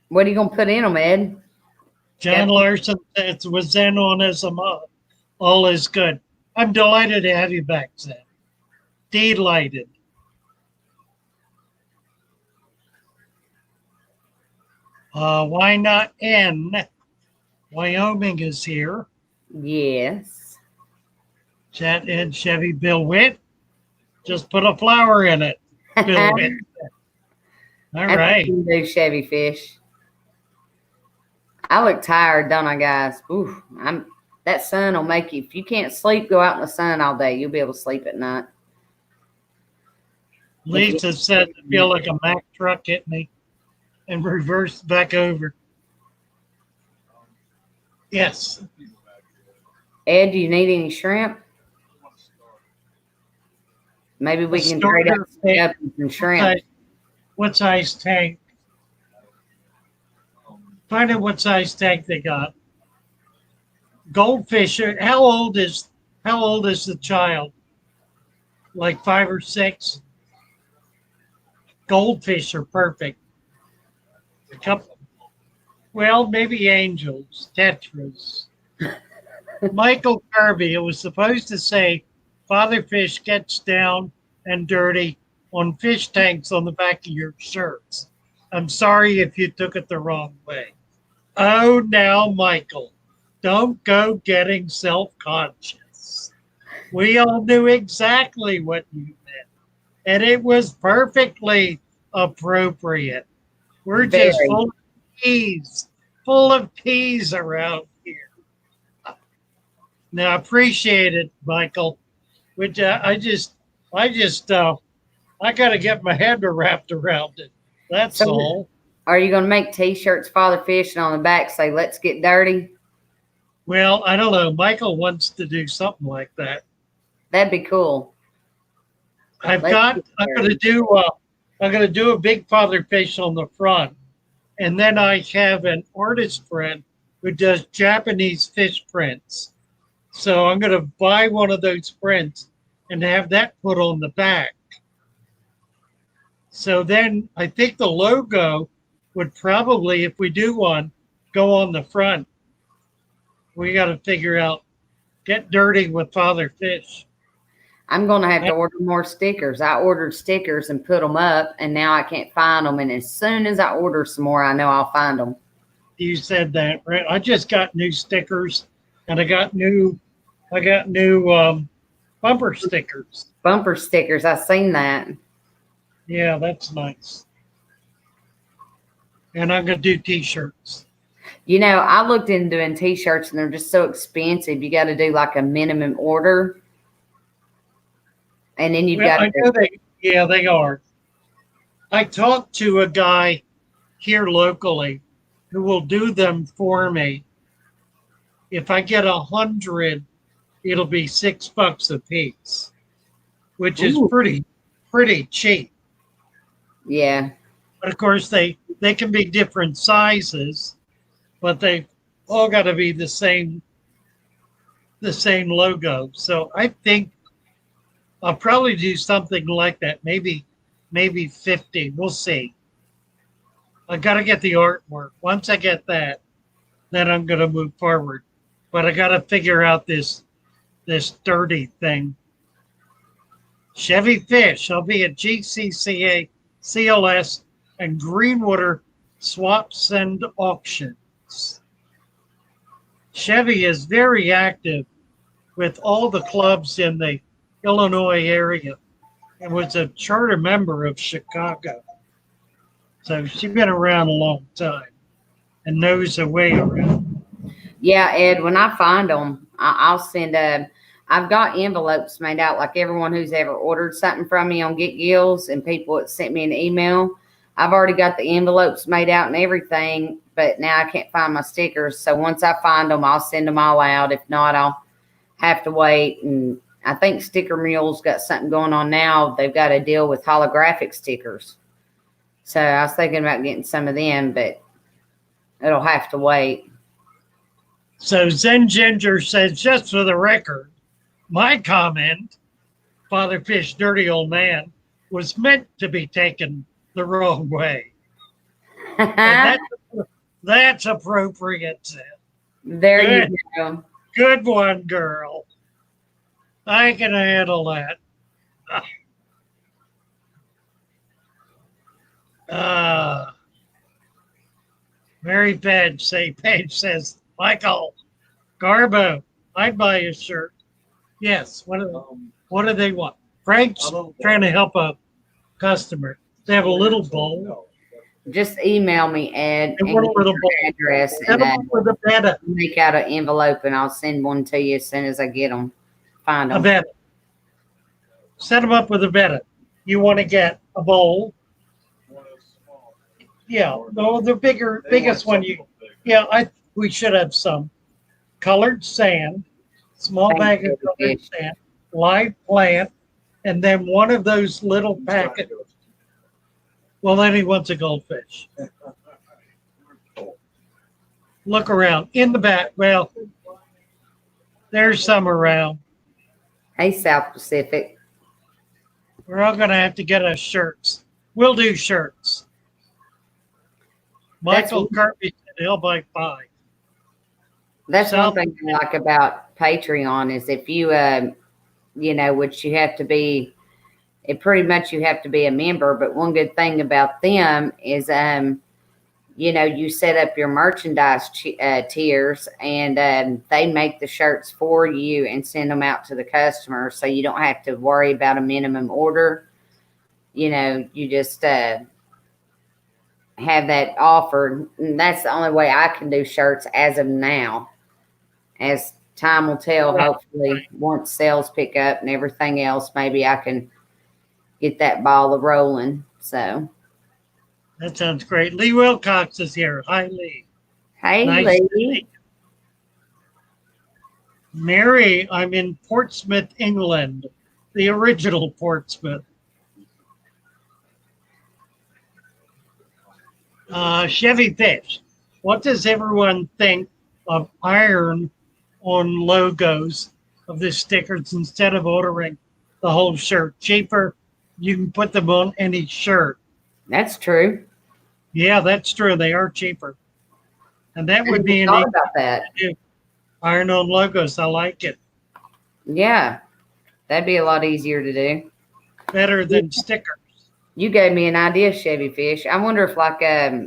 What are you gonna put in them, Ed? John Larson says, was Zen on as a mod. All is good. I'm delighted to have you back, Zen. Delighted. Why not N? Wyoming is here. Yes. Chat Ed Chevy Bill Witt. Just put a flower in it. Bill Witt. All That's right. what you do, Chevy Fish. I look tired, don't I, guys? Ooh, that sun will make you. If you can't sleep, go out in the sun all day. You'll be able to sleep at night. Lisa said I feel like a Mack truck hit me and reversed back over. Yes. Ed, do you need any shrimp? Maybe we can trade out some shrimp. What size tank? Find out what size tank they got. Goldfish. How old is the child? Like 5 or 6? Goldfish are perfect. A couple. Well, maybe angels, tetras. Michael Kirby. It was supposed to say, Father Fish gets down and dirty on fish tanks on the back of your shirts. I'm sorry if you took it the wrong way. Oh, now, Michael, don't go getting self-conscious. We all knew exactly what you meant, and it was perfectly appropriate. We're just Very. full of peas around here. Now, I appreciate it, Michael. Which I got to get my head wrapped around it. That's So, all. are you going to make T-shirts, Father Fish, and on the back say "Let's get dirty"? Well, I don't know. Michael wants to do something like that. That'd be cool. I'm Let's going get to dirty. do a big father fish on the front, and then I have an artist friend who does Japanese fish prints. So I'm going to buy one of those prints and have that put on the back. So then I think the logo would probably, if we do one, go on the front. We got to figure out, get dirty with Father Fish. I'm going to have to order more stickers. I ordered stickers and put them up, and now I can't find them. And as soon as I order some more, I know I'll find them. You said that, right? I just got new stickers, and I got new bumper stickers. Bumper stickers. I seen that. Yeah, that's nice. And I'm going to do T-shirts. You know, I looked into doing T-shirts, and they're just so expensive. You got to do like a minimum order, and then you've Well, got I know they are. I talked to a guy here locally who will do them for me. If I get 100, it'll be $6 a piece, which is Ooh. pretty cheap. Yeah. But of course, they can be different sizes, but they all got to be the same logo. So I think I'll probably do something like that. Maybe 50. We'll see. I got to get the artwork. Once I get that, then I'm going to move forward. But I got to figure out this dirty thing. Chevy Fish. I'll be at GCCA, CLS, and Greenwater Swaps and Auctions. Chevy is very active with all the clubs in the Illinois area and was a charter member of Chicago. So she's been around a long time and knows her way around. Yeah, Ed, when I find them, I'll send I've got envelopes made out like everyone who's ever ordered something from me on Get Gills and people that sent me an email. I've already got the envelopes made out and everything, but now I can't find my stickers. So once I find them, I'll send them all out. If not, I'll have to wait. And I think Sticker Mule's got something going on now. They've got a deal with holographic stickers. So I was thinking about getting some of them, but it'll have to wait. So Zen Ginger says, just for the record, my comment, Father Fish, dirty old man, was meant to be taken the wrong way. And that's appropriate. There you go. Good one, girl. I can handle that. Mary Page says, Michael, Garbo, I'd buy a shirt. Yes. What do they want? Frank's trying to help a customer. They have a little bowl. Just email me, Ed, and They want a get little your bowl. address, Set and them up with a betta. make out an envelope, and I'll send one to you as soon as I get them. Find A them. betta. Set them up with a betta. You want to get a bowl? Yeah. No, the biggest one you. Yeah, we should have some colored sand, small Thank bag you, of colored Fish. sand, live plant, and then one of those little packets. Well, then he wants a goldfish. Look around in the back. Well, there's some around. Hey, South Pacific. We're all gonna have to get us shirts. We'll do shirts. Michael Kirby said he'll buy 5. That's South- one thing I like about Patreon is if you, you know, which you have to be it pretty much you have to be a member. But one good thing about them is, you know, you set up your merchandise tiers, and they make the shirts for you and send them out to the customer, so you don't have to worry about a minimum order. You know, you just have that offered. And that's the only way I can do shirts as of now. As time will tell, hopefully, once sales pick up and everything else, maybe I can get that ball of rolling. So, That sounds great. Lee Wilcox is here. Hi, Lee. hey, Nice to Lee. meet you. Mary, I'm in Portsmouth, England, the original Portsmouth. Chevy Fish, what does everyone think of iron on logos of the stickers instead of ordering the whole shirt? Cheaper, you can put them on any shirt. That's true. Yeah, that's true. They are cheaper. And that would be an thought about that. iron on logos. I like it. Yeah, that'd be a lot easier to do. Better than stickers. You gave me an idea, Chevy Fish. I wonder if like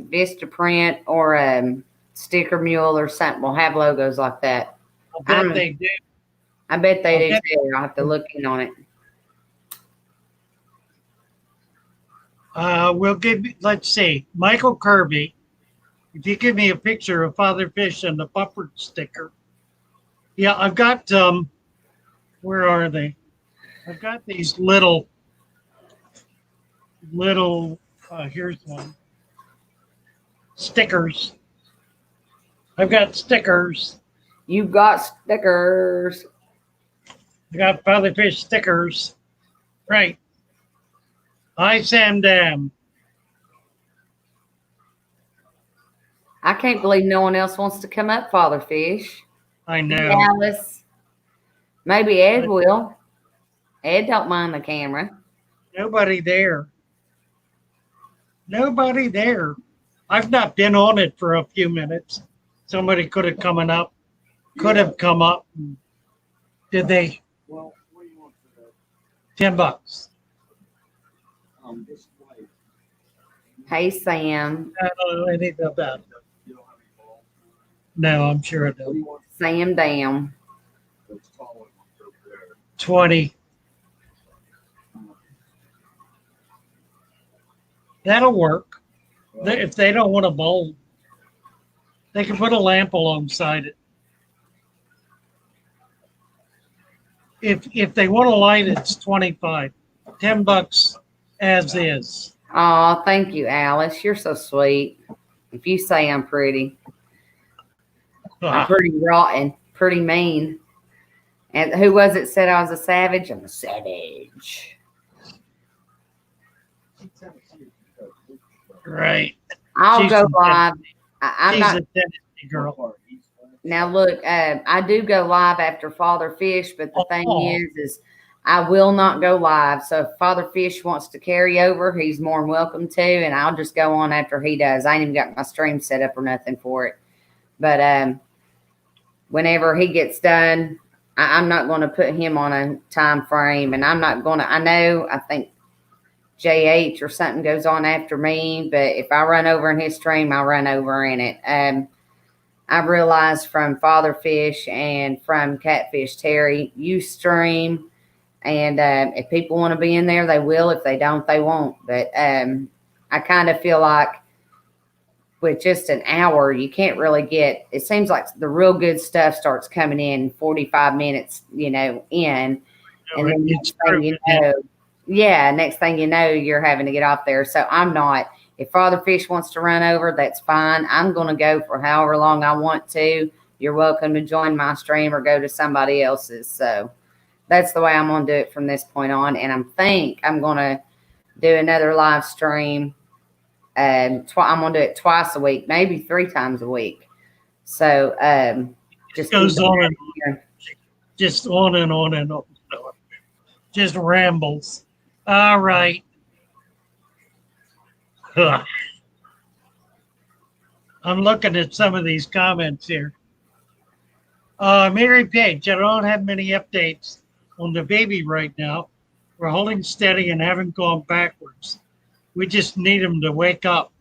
Vista Print or Sticker Mule or something will have logos like that. I bet they do. I bet they do bet- too. I'll have to look in on it. We'll give, let's see, Michael Kirby. If you give me a picture of Father Fish and the bumper sticker. Yeah, I've got, where are they? I've got these little, here's one. Stickers. I've got stickers. You've got stickers. I got Father Fish stickers. Right. Hi, Sam Dam. I can't believe no one else wants to come up, Father Fish. I know. Alice. Maybe Ed will. Ed don't mind the camera. Nobody there. Nobody there. I've not been on it for a few minutes. Somebody could have come up. Could have come up. Did they? Well, what do you want for that? $10. This way. Hey, Sam. I don't know anything about it. You don't have any balls? No, I'm sure I What do don't. you want Sam down. that's taller ones over there? 20. That'll work. If they don't want a bulb, they can put a lamp alongside it. If they want a light, it's 25. $10 as is. Oh, thank you, Alice. You're so sweet. If you say I'm pretty, I'm pretty rotten, pretty mean. And who was it said I was a savage? I'm a savage. Right. I'll She's go a live. I'm She's not. a Tennessee girl. Now look, I do go live after Father Fish, but the thing is I will not go live. So if Father Fish wants to carry over, he's more than welcome to, and I'll just go on after he does. I ain't even got my stream set up or nothing for it. But whenever he gets done, I'm not going to put him on a time frame, and I'm not going to. I think JH or something goes on after me, but if I run over in his stream, I'll run over in it. I realized from Father Fish and from Catfish Terry, you stream, and if people want to be in there, they will. If they don't, they won't. But I kind of feel like with just an hour, you can't really get. It seems like the real good stuff starts coming in 45 minutes, in, and then next thing you know, next thing you know, you're having to get off there. So I'm not. If Father Fish wants to run over, that's fine. I'm going to go for however long I want to. You're welcome to join my stream or go to somebody else's. So that's the way I'm going to do it from this point on. And I'm going to do another live stream. I'm going to do it twice a week, maybe 3 times a week. So just goes on and on. Just on and on and on. Just rambles. All right. I'm looking at some of these comments here. Mary Page, I don't have many updates on the baby right now. We're holding steady and haven't gone backwards. We just need them to wake up.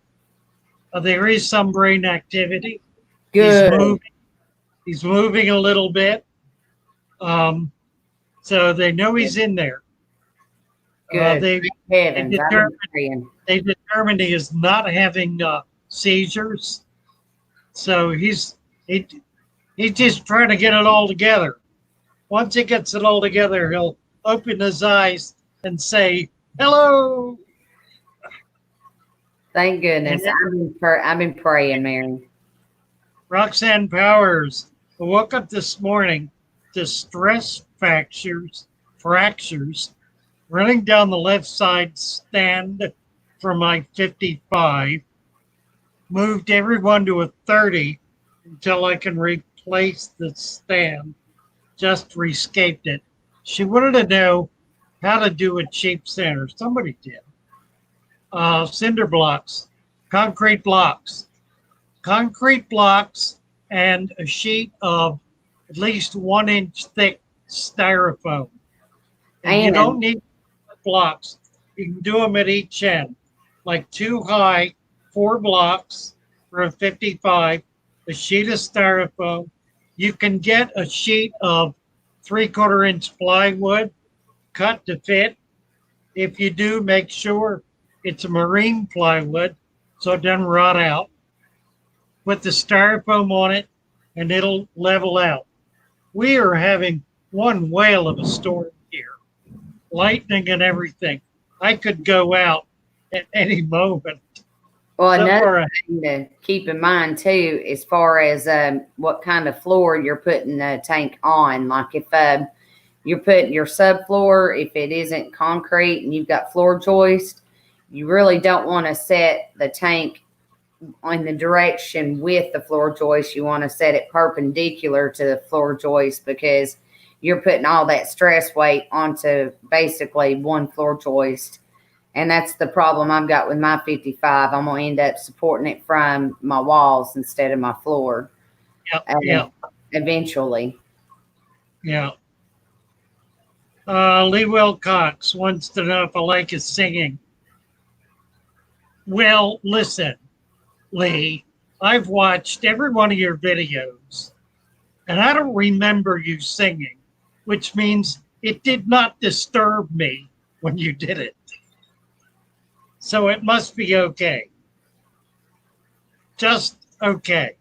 There is some brain activity. Good. He's moving a little bit. So they know he's in there. Good. They Heavens, I've been praying. determined he is not having seizures. So he's just trying to get it all together. Once he gets it all together, he'll open his eyes and say, "Hello." Thank goodness. I've been praying, Mary. Roxanne Powers. I woke up this morning to stress fractures running down the left side stand for my 55. Moved everyone to a 30 until I can replace the stand. Just rescaped it. She wanted to know how to do a cheap center. Somebody did. Cinder blocks, concrete blocks, and a sheet of at least 1 inch thick styrofoam. And you don't need blocks. You can do them at each end, like 2 high, 4 blocks for a 55, a sheet of styrofoam. You can get a sheet of 3/4 inch plywood cut to fit. If you do, make sure it's a marine plywood so it doesn't rot out. Put the styrofoam on it and it'll level out. We are having one whale of a storm here, lightning and everything. I could go out at any moment. Well, another thing to keep in mind too, as far as what kind of floor you're putting the tank on. Like if you're putting your subfloor, if it isn't concrete and you've got floor joist, you really don't want to set the tank in the direction with the floor joist. You want to set it perpendicular to the floor joist because you're putting all that stress weight onto basically one floor joist. And that's the problem I've got with my 55. I'm going to end up supporting it from my walls instead of my floor. Yeah. Eventually. Yeah. Lee Wilcox wants to know if I like his singing. Well, listen, Lee, I've watched every one of your videos, and I don't remember you singing, which means it did not disturb me when you did it. So it must be okay. Just okay.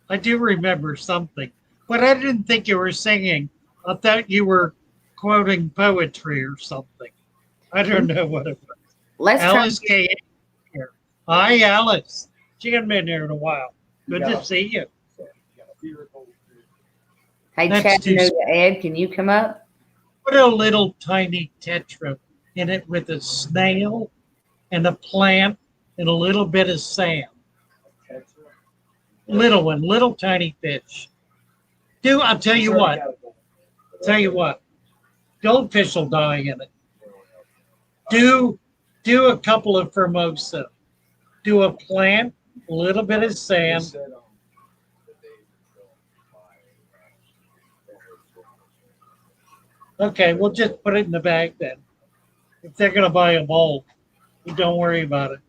I do remember something, but I didn't think you were singing. I thought you were quoting poetry or something. I don't know what it was. Alice K. here. Hi, Alice. She hasn't been here in a while. Good to see you. Hey, Chattanooga Ed, can you come up? Put a little tiny tetra in it with a snail and a plant and a little bit of sand. Little one, little tiny fish. I'll tell you what. Goldfish will die in it. Do a couple of Formosa. Do a plant, a little bit of sand. Okay, we'll just put it in the bag then. If they're going to buy a bowl, don't worry about it.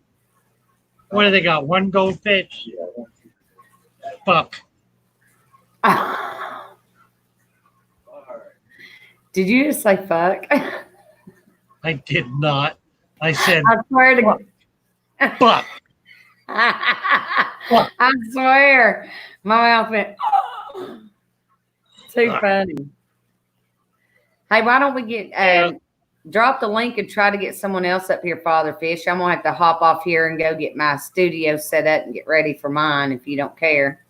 What do they got? 1 goldfish? Fuck. Did you just say fuck? I did not. I said, I swear to God. Fuck. I swear. My mouth went, too funny. Hey, why don't we get, drop the link and try to get someone else up here, Father Fish. I'm going to have to hop off here and go get my studio set up and get ready for mine if you don't care.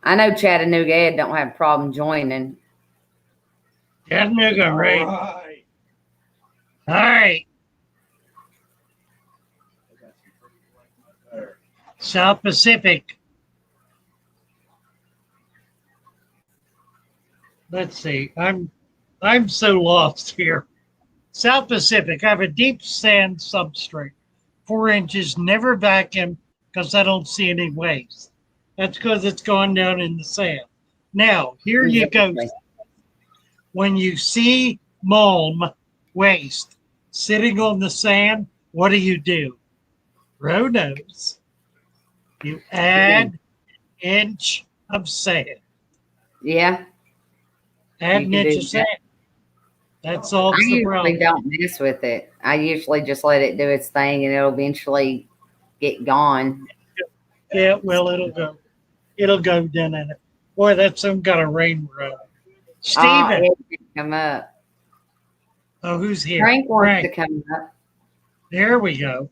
I know Chattanooga Ed don't have a problem joining. Chattanooga, right? All right. South Pacific. Let's see. I'm so lost here. South Pacific. I have a deep sand substrate, 4 inches, never vacuum because I don't see any waves. That's because it's gone down in the sand. Now, here you go. when you see mulm waste sitting on the sand, what do? Ro knows. You add inch of sand. Yeah. Add You an can inch do of that. sand. That I solves the usually problem. don't mess with it. I usually just let it do its thing and it'll eventually get gone. Yeah, well, it'll go. It'll go down in it. Boy, that's some kind of rain we're on. Steven. It can come up. Oh, who's here? Frank wants to Frank. come up. There we go.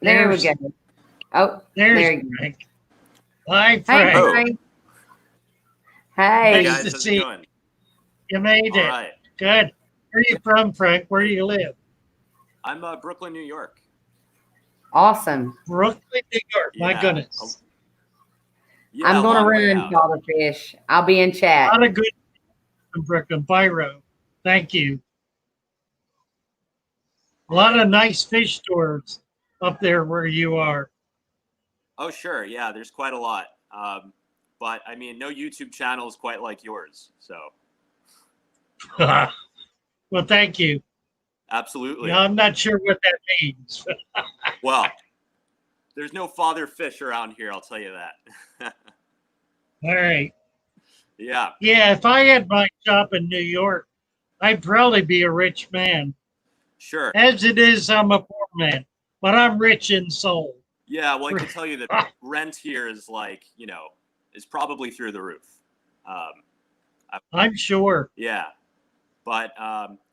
There we There's- go. Oh, There's there you go. Frank. Hi, Hey, Frank. Oh. Frank. Hey Hey. Nice guys, to how's see it you. going? You made All it. right. Good. Where are you from, Frank? Where do you live? I'm Brooklyn, New York. Awesome. Brooklyn, New York. My Yeah. goodness. Yeah, I'm going to long way run, out. Father Fish. I'll be in A chat. lot of good from Brooklyn. Byro. Thank you. A lot of nice fish stores up there where you are. Oh, sure. Yeah, there's quite a lot. But I mean, no YouTube channel is quite like yours. So Well, thank you. absolutely. Now, I'm not sure what that means. Well, there's no Father Fish around here. I'll tell you that. All right. Yeah. Yeah, if I had my shop in New York, I'd probably be a rich man. Sure. As it is, I'm a poor man, but I'm rich in soul. Yeah. Well, I can tell you that rent here is is probably through the roof. I'm sure. Yeah. But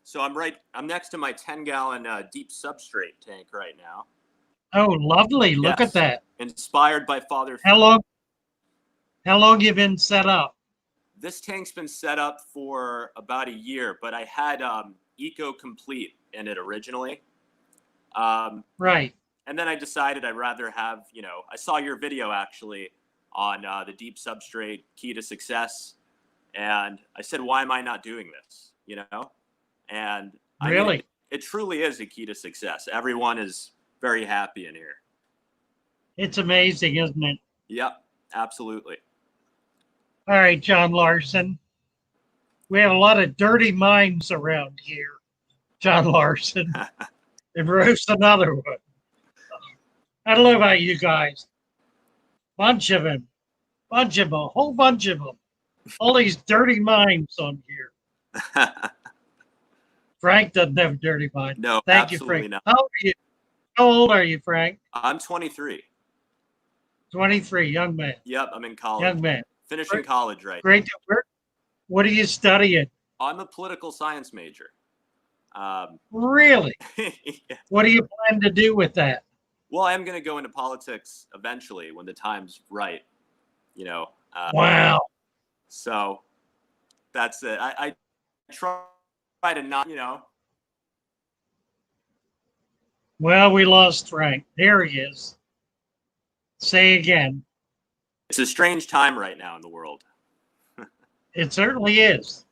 so I'm next to my 10-gallon deep substrate tank right now. Oh, lovely. Look Yes. at that. Inspired by Father. How long you been set up? This tank's been set up for about a year, but I had Eco Complete in it originally. Right. And then I decided I'd rather have, I saw your video actually on the deep substrate key to success. And I said, why am I not doing this? And I mean, Really? it truly is a key to success. Everyone is very happy in here. It's amazing, isn't it? Yep, absolutely. All right, John Larson. We have a lot of dirty minds around here, John Larson. And Bruce, another one. I don't know about you guys. Bunch of them. A whole bunch of them. All these dirty minds on here. Frank doesn't have a dirty mind. No, Thank you, absolutely Frank. not. How old are you? How old are you, Frank? I'm 23. 23, young man. Yep, I'm in college. Young man. Finishing college right Great to work. What are you studying? I'm a political science major. Really? Yeah. What do you plan to do with that? Well, I am going to go into politics eventually when the time's right. Wow. So that's it. I try to not, Well, we lost Frank. There he is. Say again. It's a strange time right now in the world. It certainly is.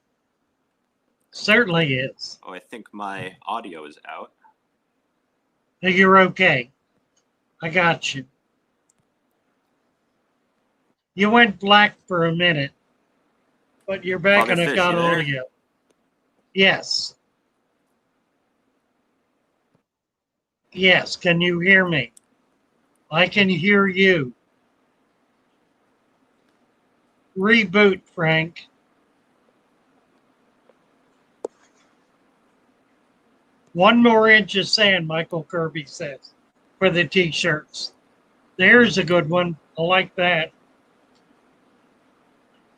Certainly is. Oh, I think my audio is out. You're okay. I got you. You went black for a minute, but you're back Father and I Fish, got you there? audio. Yes. Yes. Can you hear me? I can hear you. Reboot, Frank. One more inch of sand, Michael Kirby says, for the t-shirts. There's a good one. I like that.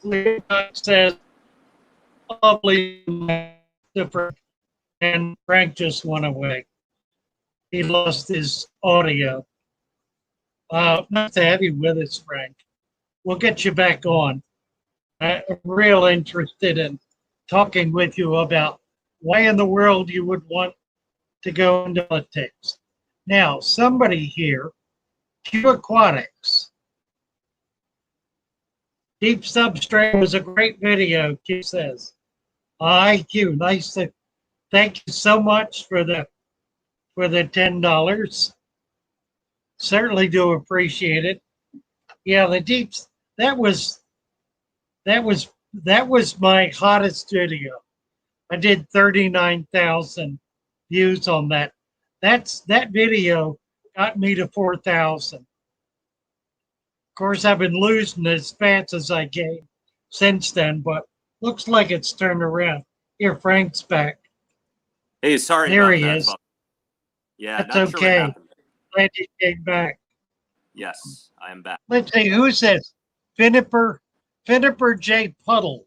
Levi says, lovely, different. And Frank just went away. He lost his audio. Nice to have you with us, Frank. We'll get you back on. I'm real interested in talking with you about why in the world you would want to go into politics. Now, somebody here, Q Aquatics. Deep Substrate was a great video, Q says. Hi, Q. Nice to thank you so much for the $10. Certainly do appreciate it. Yeah, the deeps that was that was my hottest video. I did 39,000 views on that. That video got me to 4,000. Of course, I've been losing as fast as I gained since then, but looks like it's turned around. Here, Frank's back. Hey, sorry There about he that. is. Father. Yeah, That's not sure what okay. happened. Glad you came back. Yes, I am back. Let's see, who's this? Finniper J. Puddle.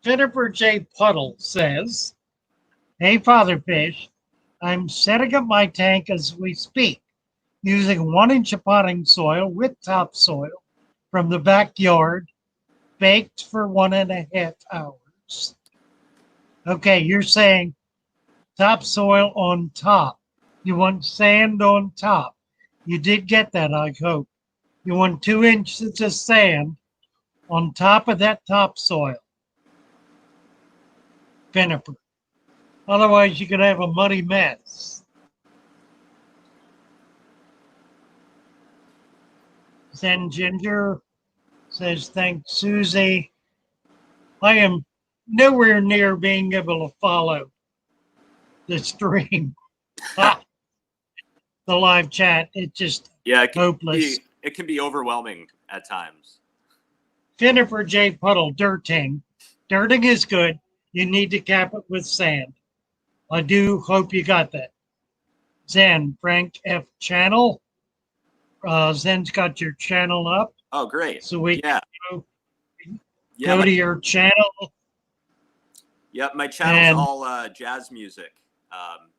Finniper J. Puddle says, "Hey, Father Fish, I'm setting up my tank as we speak, using 1 inch of potting soil with topsoil from the backyard, baked for 1.5 hours." Okay, you're saying topsoil on top. You want sand on top. You did get that, I hope. You want 2 inches of sand on top of that topsoil. Finniper. Otherwise, you could have a muddy mess. Zen Ginger says, "Thanks, Susie. I am nowhere near being able to follow the stream." The live chat. It's just Yeah, hopeless. it can be overwhelming at times. Jennifer J. Puddle, dirting. Dirting is good. You need to cap it with sand. I do hope you got that. Zen, Frank F. Channel. Zen's got your channel up. Oh, great. So we Yeah. can Yeah, go to your channel. Yep, my channel's And- all jazz music.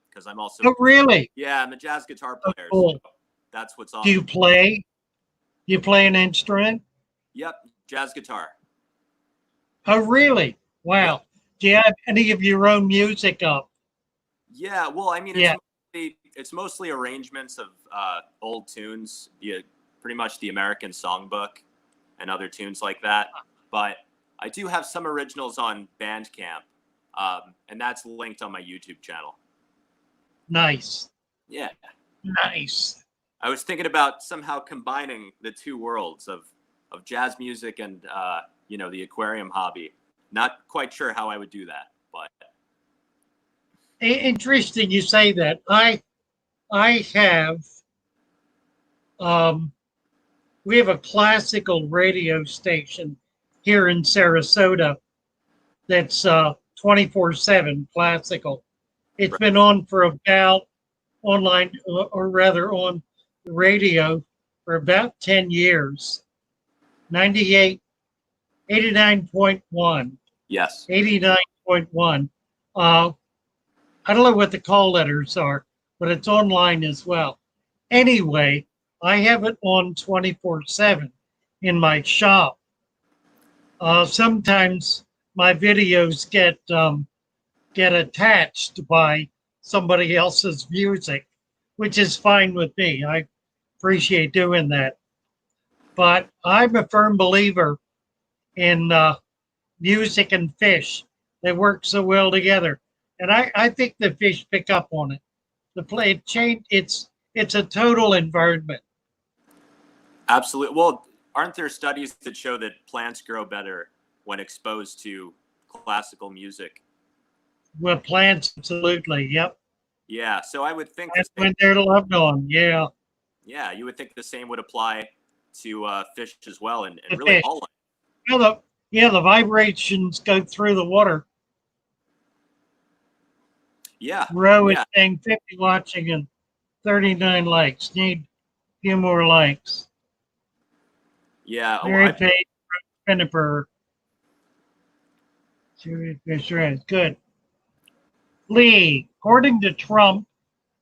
Because I'm also Oh, really? yeah, I'm a jazz guitar Oh, player. cool. So that's what's on. Do you play? You play an instrument? Yep, jazz guitar. Oh, really? Wow. Do you have any of your own music up? Yeah, well, I mean, Yeah. it's mostly arrangements of old tunes, pretty much the American Songbook and other tunes like that. But I do have some originals on Bandcamp, and that's linked on my YouTube channel. Nice. Yeah, Nice. I was thinking about somehow combining the two worlds of jazz music and the aquarium hobby. Not quite sure how I would do that, but Interesting you say that. I have we have a classical radio station here in Sarasota that's 24/7 classical. It's been on for about online, or rather on the radio for about 10 years. 98, 89.1. yes. 89.1. I don't know what the call letters are, but it's online as well. Anyway, I have it on 24/7 in my shop. Sometimes my videos get attached by somebody else's music, which is fine with me. I appreciate doing that. But I'm a firm believer in music and fish. They work so well together. And I think the fish pick up on it. The play change, it's a total environment. Absolutely. Well, aren't there studies that show that plants grow better when exposed to classical music? With plants, absolutely. Yep. Yeah. So I would think That's when they're loved on. Yeah. yeah, you would think the same would apply to fish as well, and The really fish. all life. The vibrations go through the water. Yeah. Row is Yeah. saying 50 watching and 39 likes. Need a few more likes. Yeah. Mary Page Finniper. Serious fish red. Good. Lee, according to Trump,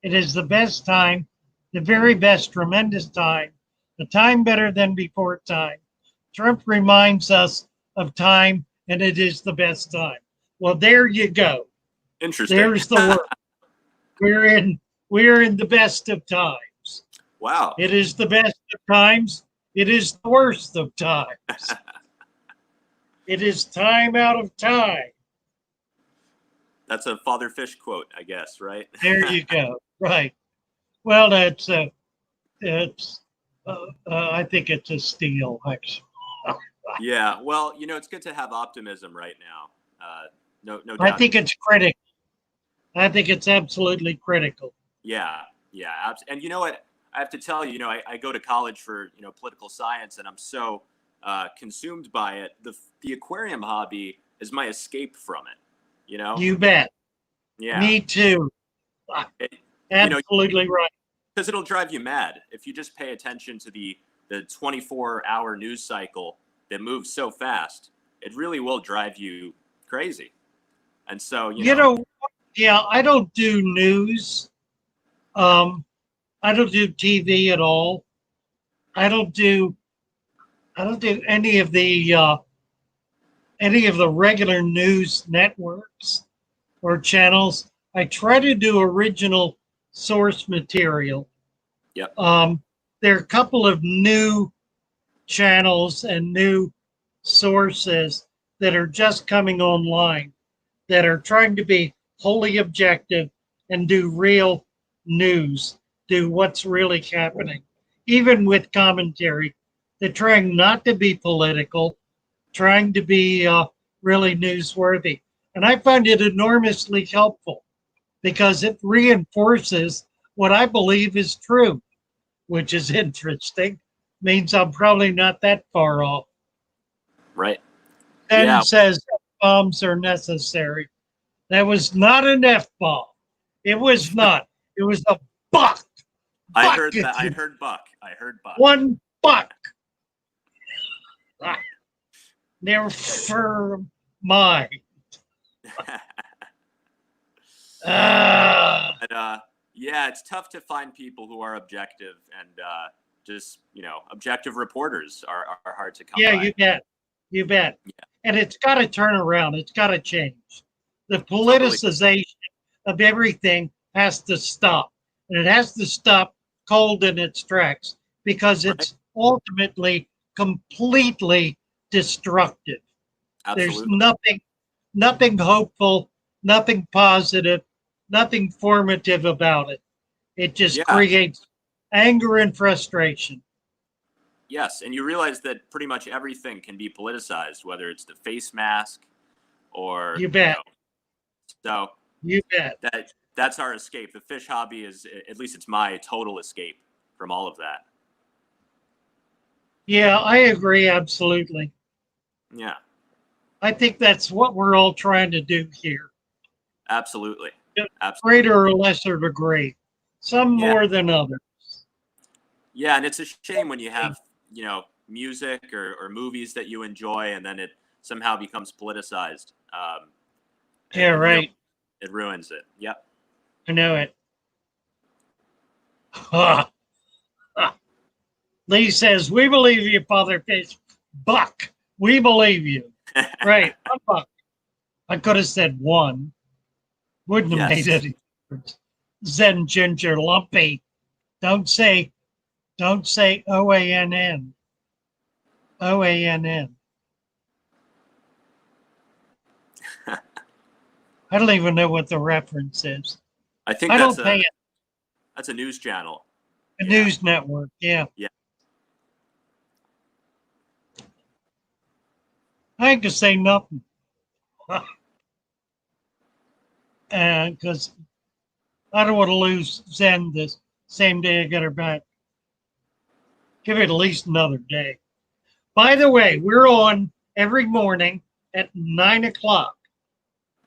it is the best time, the very best, tremendous time, the time better than before time. Trump reminds us of time, and it is the best time. Well, there you go. Interesting. There's the word. We're in the best of times. Wow. It is the best of times. It is the worst of times. It is time out of time. That's a Father Fish quote, I guess, right? There you go. Right. Well, it's I think it's a steal, actually. Yeah. Well, it's good to have optimism right now. No I doubt. think it's critical. I think it's absolutely critical. Yeah. Yeah. And you know what? I have to tell you, I go to college for, political science, and I'm so consumed by it. The aquarium hobby is my escape from it, You bet. Yeah. Me too. It, Absolutely right. because it'll drive you mad if you just pay attention to the 24-hour news cycle that moves so fast. It really will drive you crazy. And so, Yeah, I don't do news. I don't do TV at all. I don't do any of the regular news networks or channels. I try to do original source material. Yep. There are a couple of new channels and new sources that are just coming online that are trying to be wholly objective and do real news, do what's really happening, even with commentary. They're trying not to be political, trying to be really newsworthy. And I find it enormously helpful because it reinforces what I believe is true, which is interesting. Means I'm probably not that far off. Right. And Yeah. says bombs are necessary. That was not an F bomb. It was not. It was a buck. I heard that. I heard buck. One buck. Never mind. But, yeah, it's tough to find people who are objective, and just objective reporters are hard to come by. Yeah, you bet. Yeah. And it's got to turn around. It's got to change. The politicization of everything has to stop, and it has to stop cold in its tracks because it's ultimately completely destructive. Absolutely. There's nothing hopeful, nothing positive, nothing formative about it. It just creates anger and frustration. Yes, and you realize that pretty much everything can be politicized, whether it's the face mask or You bet. So you bet. That's our escape. The fish hobby is, at least it's my total escape from all of that. Yeah, I agree absolutely. Yeah. I think that's what we're all trying to do here. Absolutely. Greater or lesser degree. Some more than others. Yeah, and it's a shame when you have, music or movies that you enjoy, and then it somehow becomes politicized. Yeah, right. It ruins it. Yep. I know it. Lee says, "We believe you, Father Fish. Buck, we believe you." Right. One buck. I could have said one. Wouldn't have made any difference. Zen Ginger Lumpy. Don't say OANN. OANN. I don't even know what the reference is. I think don't pay it. That's a news channel. A news network, yeah. Yeah. I ain't gonna say nothing. And because I don't want to lose Zen this same day I get her back. Give it at least another day. By the way, we're on every morning at 9 o'clock.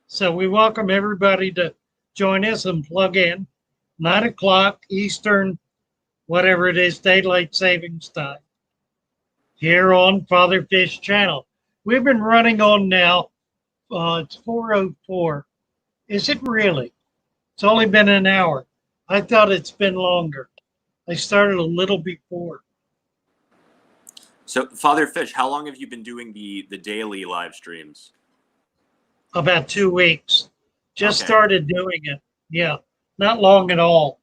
So we welcome everybody to join us and plug in. 9 o'clock Eastern, whatever it is, daylight savings time. Here on Father Fish Channel. We've been running on now. It's 4:04. Is it really? It's only been an hour. I thought it's been longer. I started a little before. So, Father Fish, how long have you been doing the daily live streams? About 2 weeks. Just started doing it. Yeah, not long at all.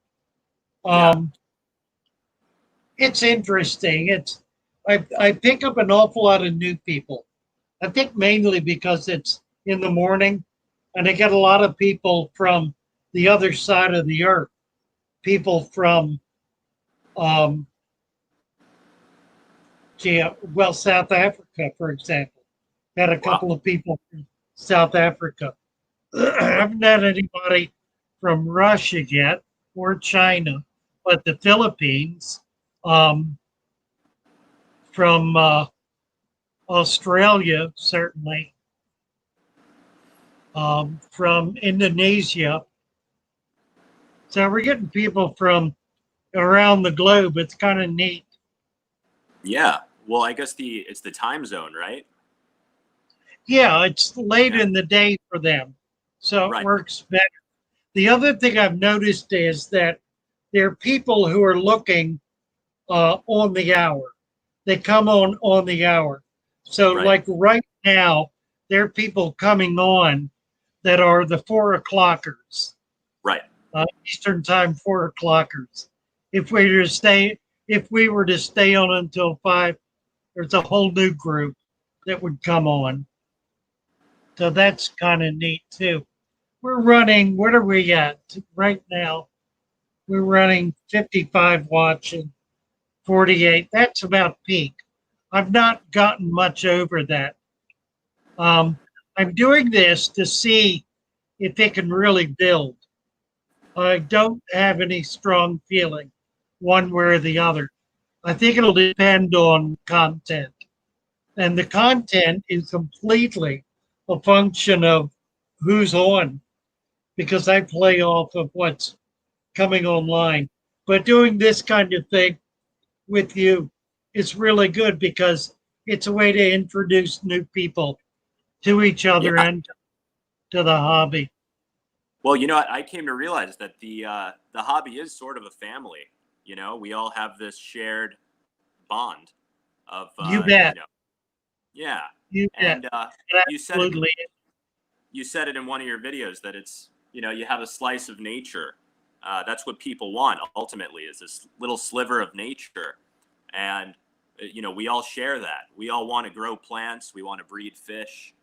It's interesting. I pick up an awful lot of new people. I think mainly because it's in the morning, and I get a lot of people from the other side of the earth. People from Yeah, well, South Africa, for example, had a couple of people from South Africa. I haven't had anybody from Russia yet or China, but the Philippines, um, from Australia, certainly, from Indonesia. So we're getting people from around the globe. It's kind of neat. Yeah. Well, I guess it's the time zone, right? Yeah, it's late Yeah. in the day for them, so it Right. works better. The other thing I've noticed is that there are people who are looking on the hour. They come on the hour. So, Right. like right now, there are people coming on that are the 4 o'clockers, Right. Eastern Time 4 o'clockers. If we were to stay, if we were to stay on until 5, there's a whole new group that would come on. So that's kind of neat too. We're running. What are we at right now? We're running 55 watts and 48. That's about peak. I've not gotten much over that. Um, I'm doing this to see if it can really build. I don't have any strong feeling one way or the other. I think it'll depend on content. And the content is completely a function of who's on because I play off of what's coming online. But doing this kind of thing with you is really good because it's a way to introduce new people to each other Yeah. and to the hobby. Well, I came to realize that the hobby is sort of a family. We all have this shared bond of You bet. yeah. You bet. And It you said it absolutely. you said it in one of your videos that it's you have a slice of nature. That's what people want ultimately, is this little sliver of nature. And we all share that. We all want to grow plants, we want to breed fish,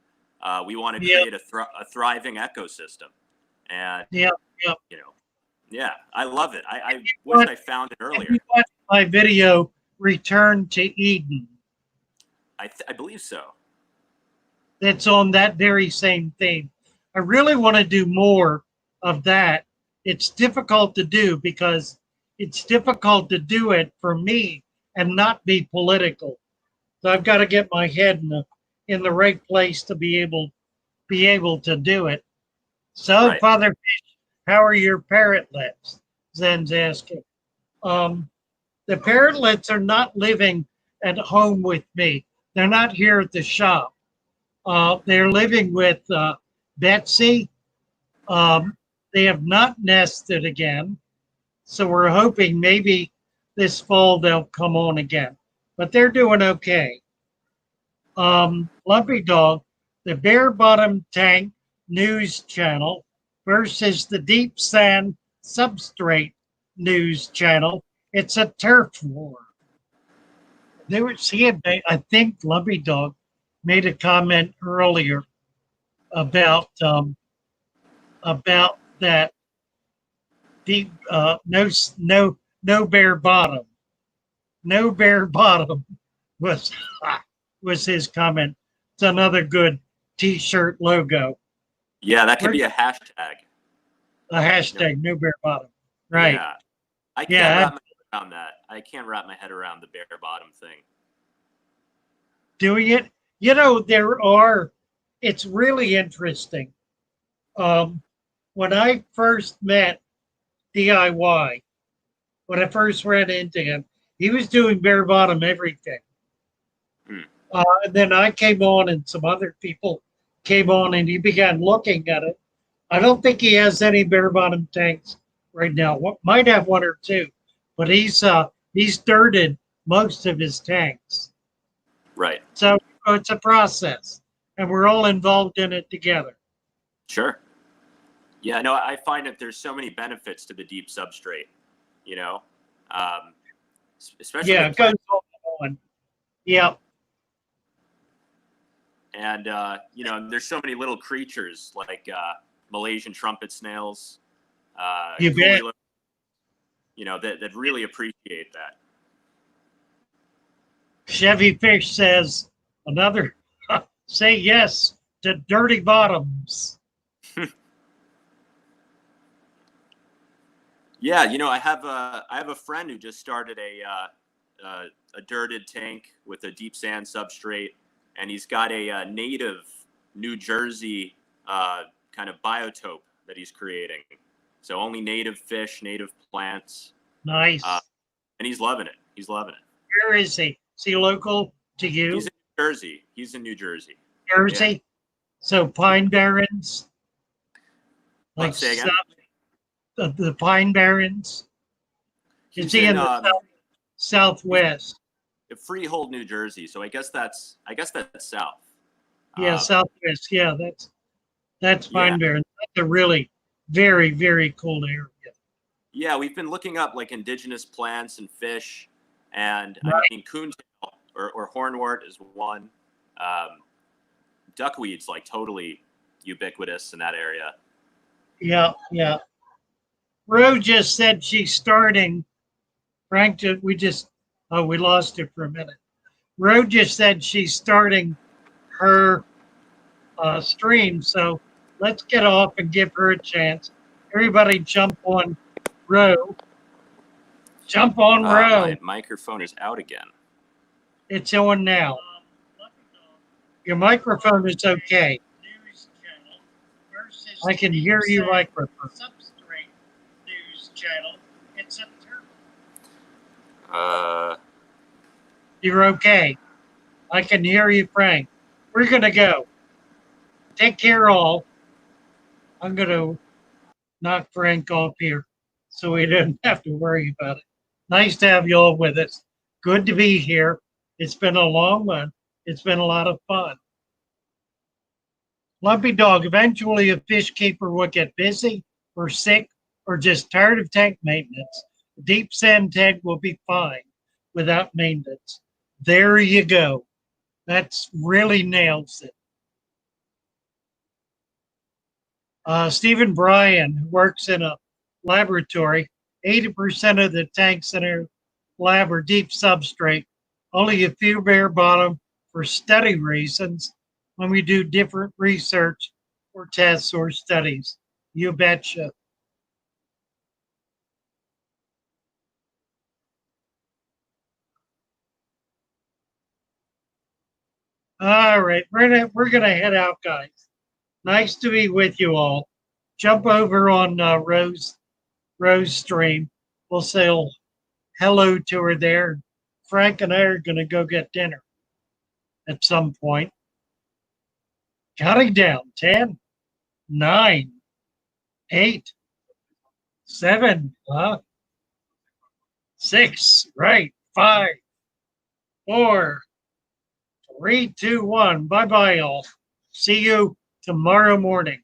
we want to Yeah, create a thriving ecosystem. And yeah, yeah. you know yeah, I love it. I wish But I found it if earlier. you watch my video, Return to Eden, I believe so. that's on that very same theme. I really want to do more of that. It's difficult to do because it's difficult to do it for me and not be political. So I've got to get my head in the right place to be able to do it. So, Right. Father Fish, how are your parrotlets? Zen's asking. Um, the parrotlets are not living at home with me. They're not here at the shop. They're living with Betsy. Um, they have not nested again. So we're hoping maybe this fall they'll come on again. But they're doing okay. Lumpy Dog, the bare bottom tank news channel versus the deep sand substrate news channel. It's a turf war. They were seeing, I think Lumpy Dog made a comment earlier about that deep no bare bottom. No bare bottom was was his comment. It's another good t-shirt logo. Yeah, that could We're be a hashtag. a hashtag no bare bottom. Right. Yeah. I can't Yeah. wrap my head around that. I can't wrap my head around the bare bottom thing. Doing it. It's really interesting. Um, when I first met DIY, when I first ran into him, he was doing bare bottom everything. Hmm. And then I came on and some other people came on and he began looking at it. I don't think he has any bare bottom tanks right now. Might have one or two, but he's dirted most of his tanks. Right. So it's a process, and we're all involved in it together. Sure. Yeah, no, I find that there's so many benefits to the deep substrate, you know, um, especially Yeah, with it goes plants. on. Yeah, And, there's so many little creatures like Malaysian trumpet snails, you bet. that really appreciate that. Chevy Fish says another say yes to dirty bottoms. Yeah, I have a friend who just started a dirted tank with a deep sand substrate, and he's got a native New Jersey kind of biotope that he's creating. So only native fish, native plants, Nice. and he's loving it. He's loving it. Where is he? Is he local to you? He's in New Jersey. He's in New Jersey. Jersey? Yeah. So Pine Barrens? Like Say again? the Pine Barrens? Is he in the southwest? Freehold, New Jersey. So I guess that's south. Yeah, southwest. Yeah, that's Pine Barrens. That's a really very, very cool area. Yeah, we've been looking up like indigenous plants and fish, and I mean coontail or hornwort is one. Duckweed's like totally ubiquitous in that area. Yeah, yeah. Rue just said she's starting. Frank, we lost it for a minute. Rue just said she's starting her stream, so let's get off and give her a chance. Everybody jump on Rue. Jump on Rue. My microphone is out again. It's on now. Your microphone is okay. I can hear you microphone. Substrate news channel in September. You're okay. I can hear you, Frank. We're gonna go. Take care, all. I'm gonna knock Frank off here so we don't have to worry about it. Nice to have you all with us. Good to be here. It's been a long one. It's been a lot of fun. Lumpy Dog, eventually a fish keeper will get busy or sick or just tired of tank maintenance. A deep sand tank will be fine without maintenance. There you go. That's really nails it. Stephen Bryan, who works in a laboratory, 80% of the tanks in our lab are deep substrate, only a few bare bottom for study reasons when we do different research or tests or studies. You betcha. All right, we're gonna head out, guys. Nice to be with you all. Jump over on Rose stream. We'll say hello to her there. Frank and I are gonna go get dinner at some point. Counting down 10, 9, 8, 7, 6, right, 5, 4, 3, 2, 1. Bye bye, all. See you tomorrow morning.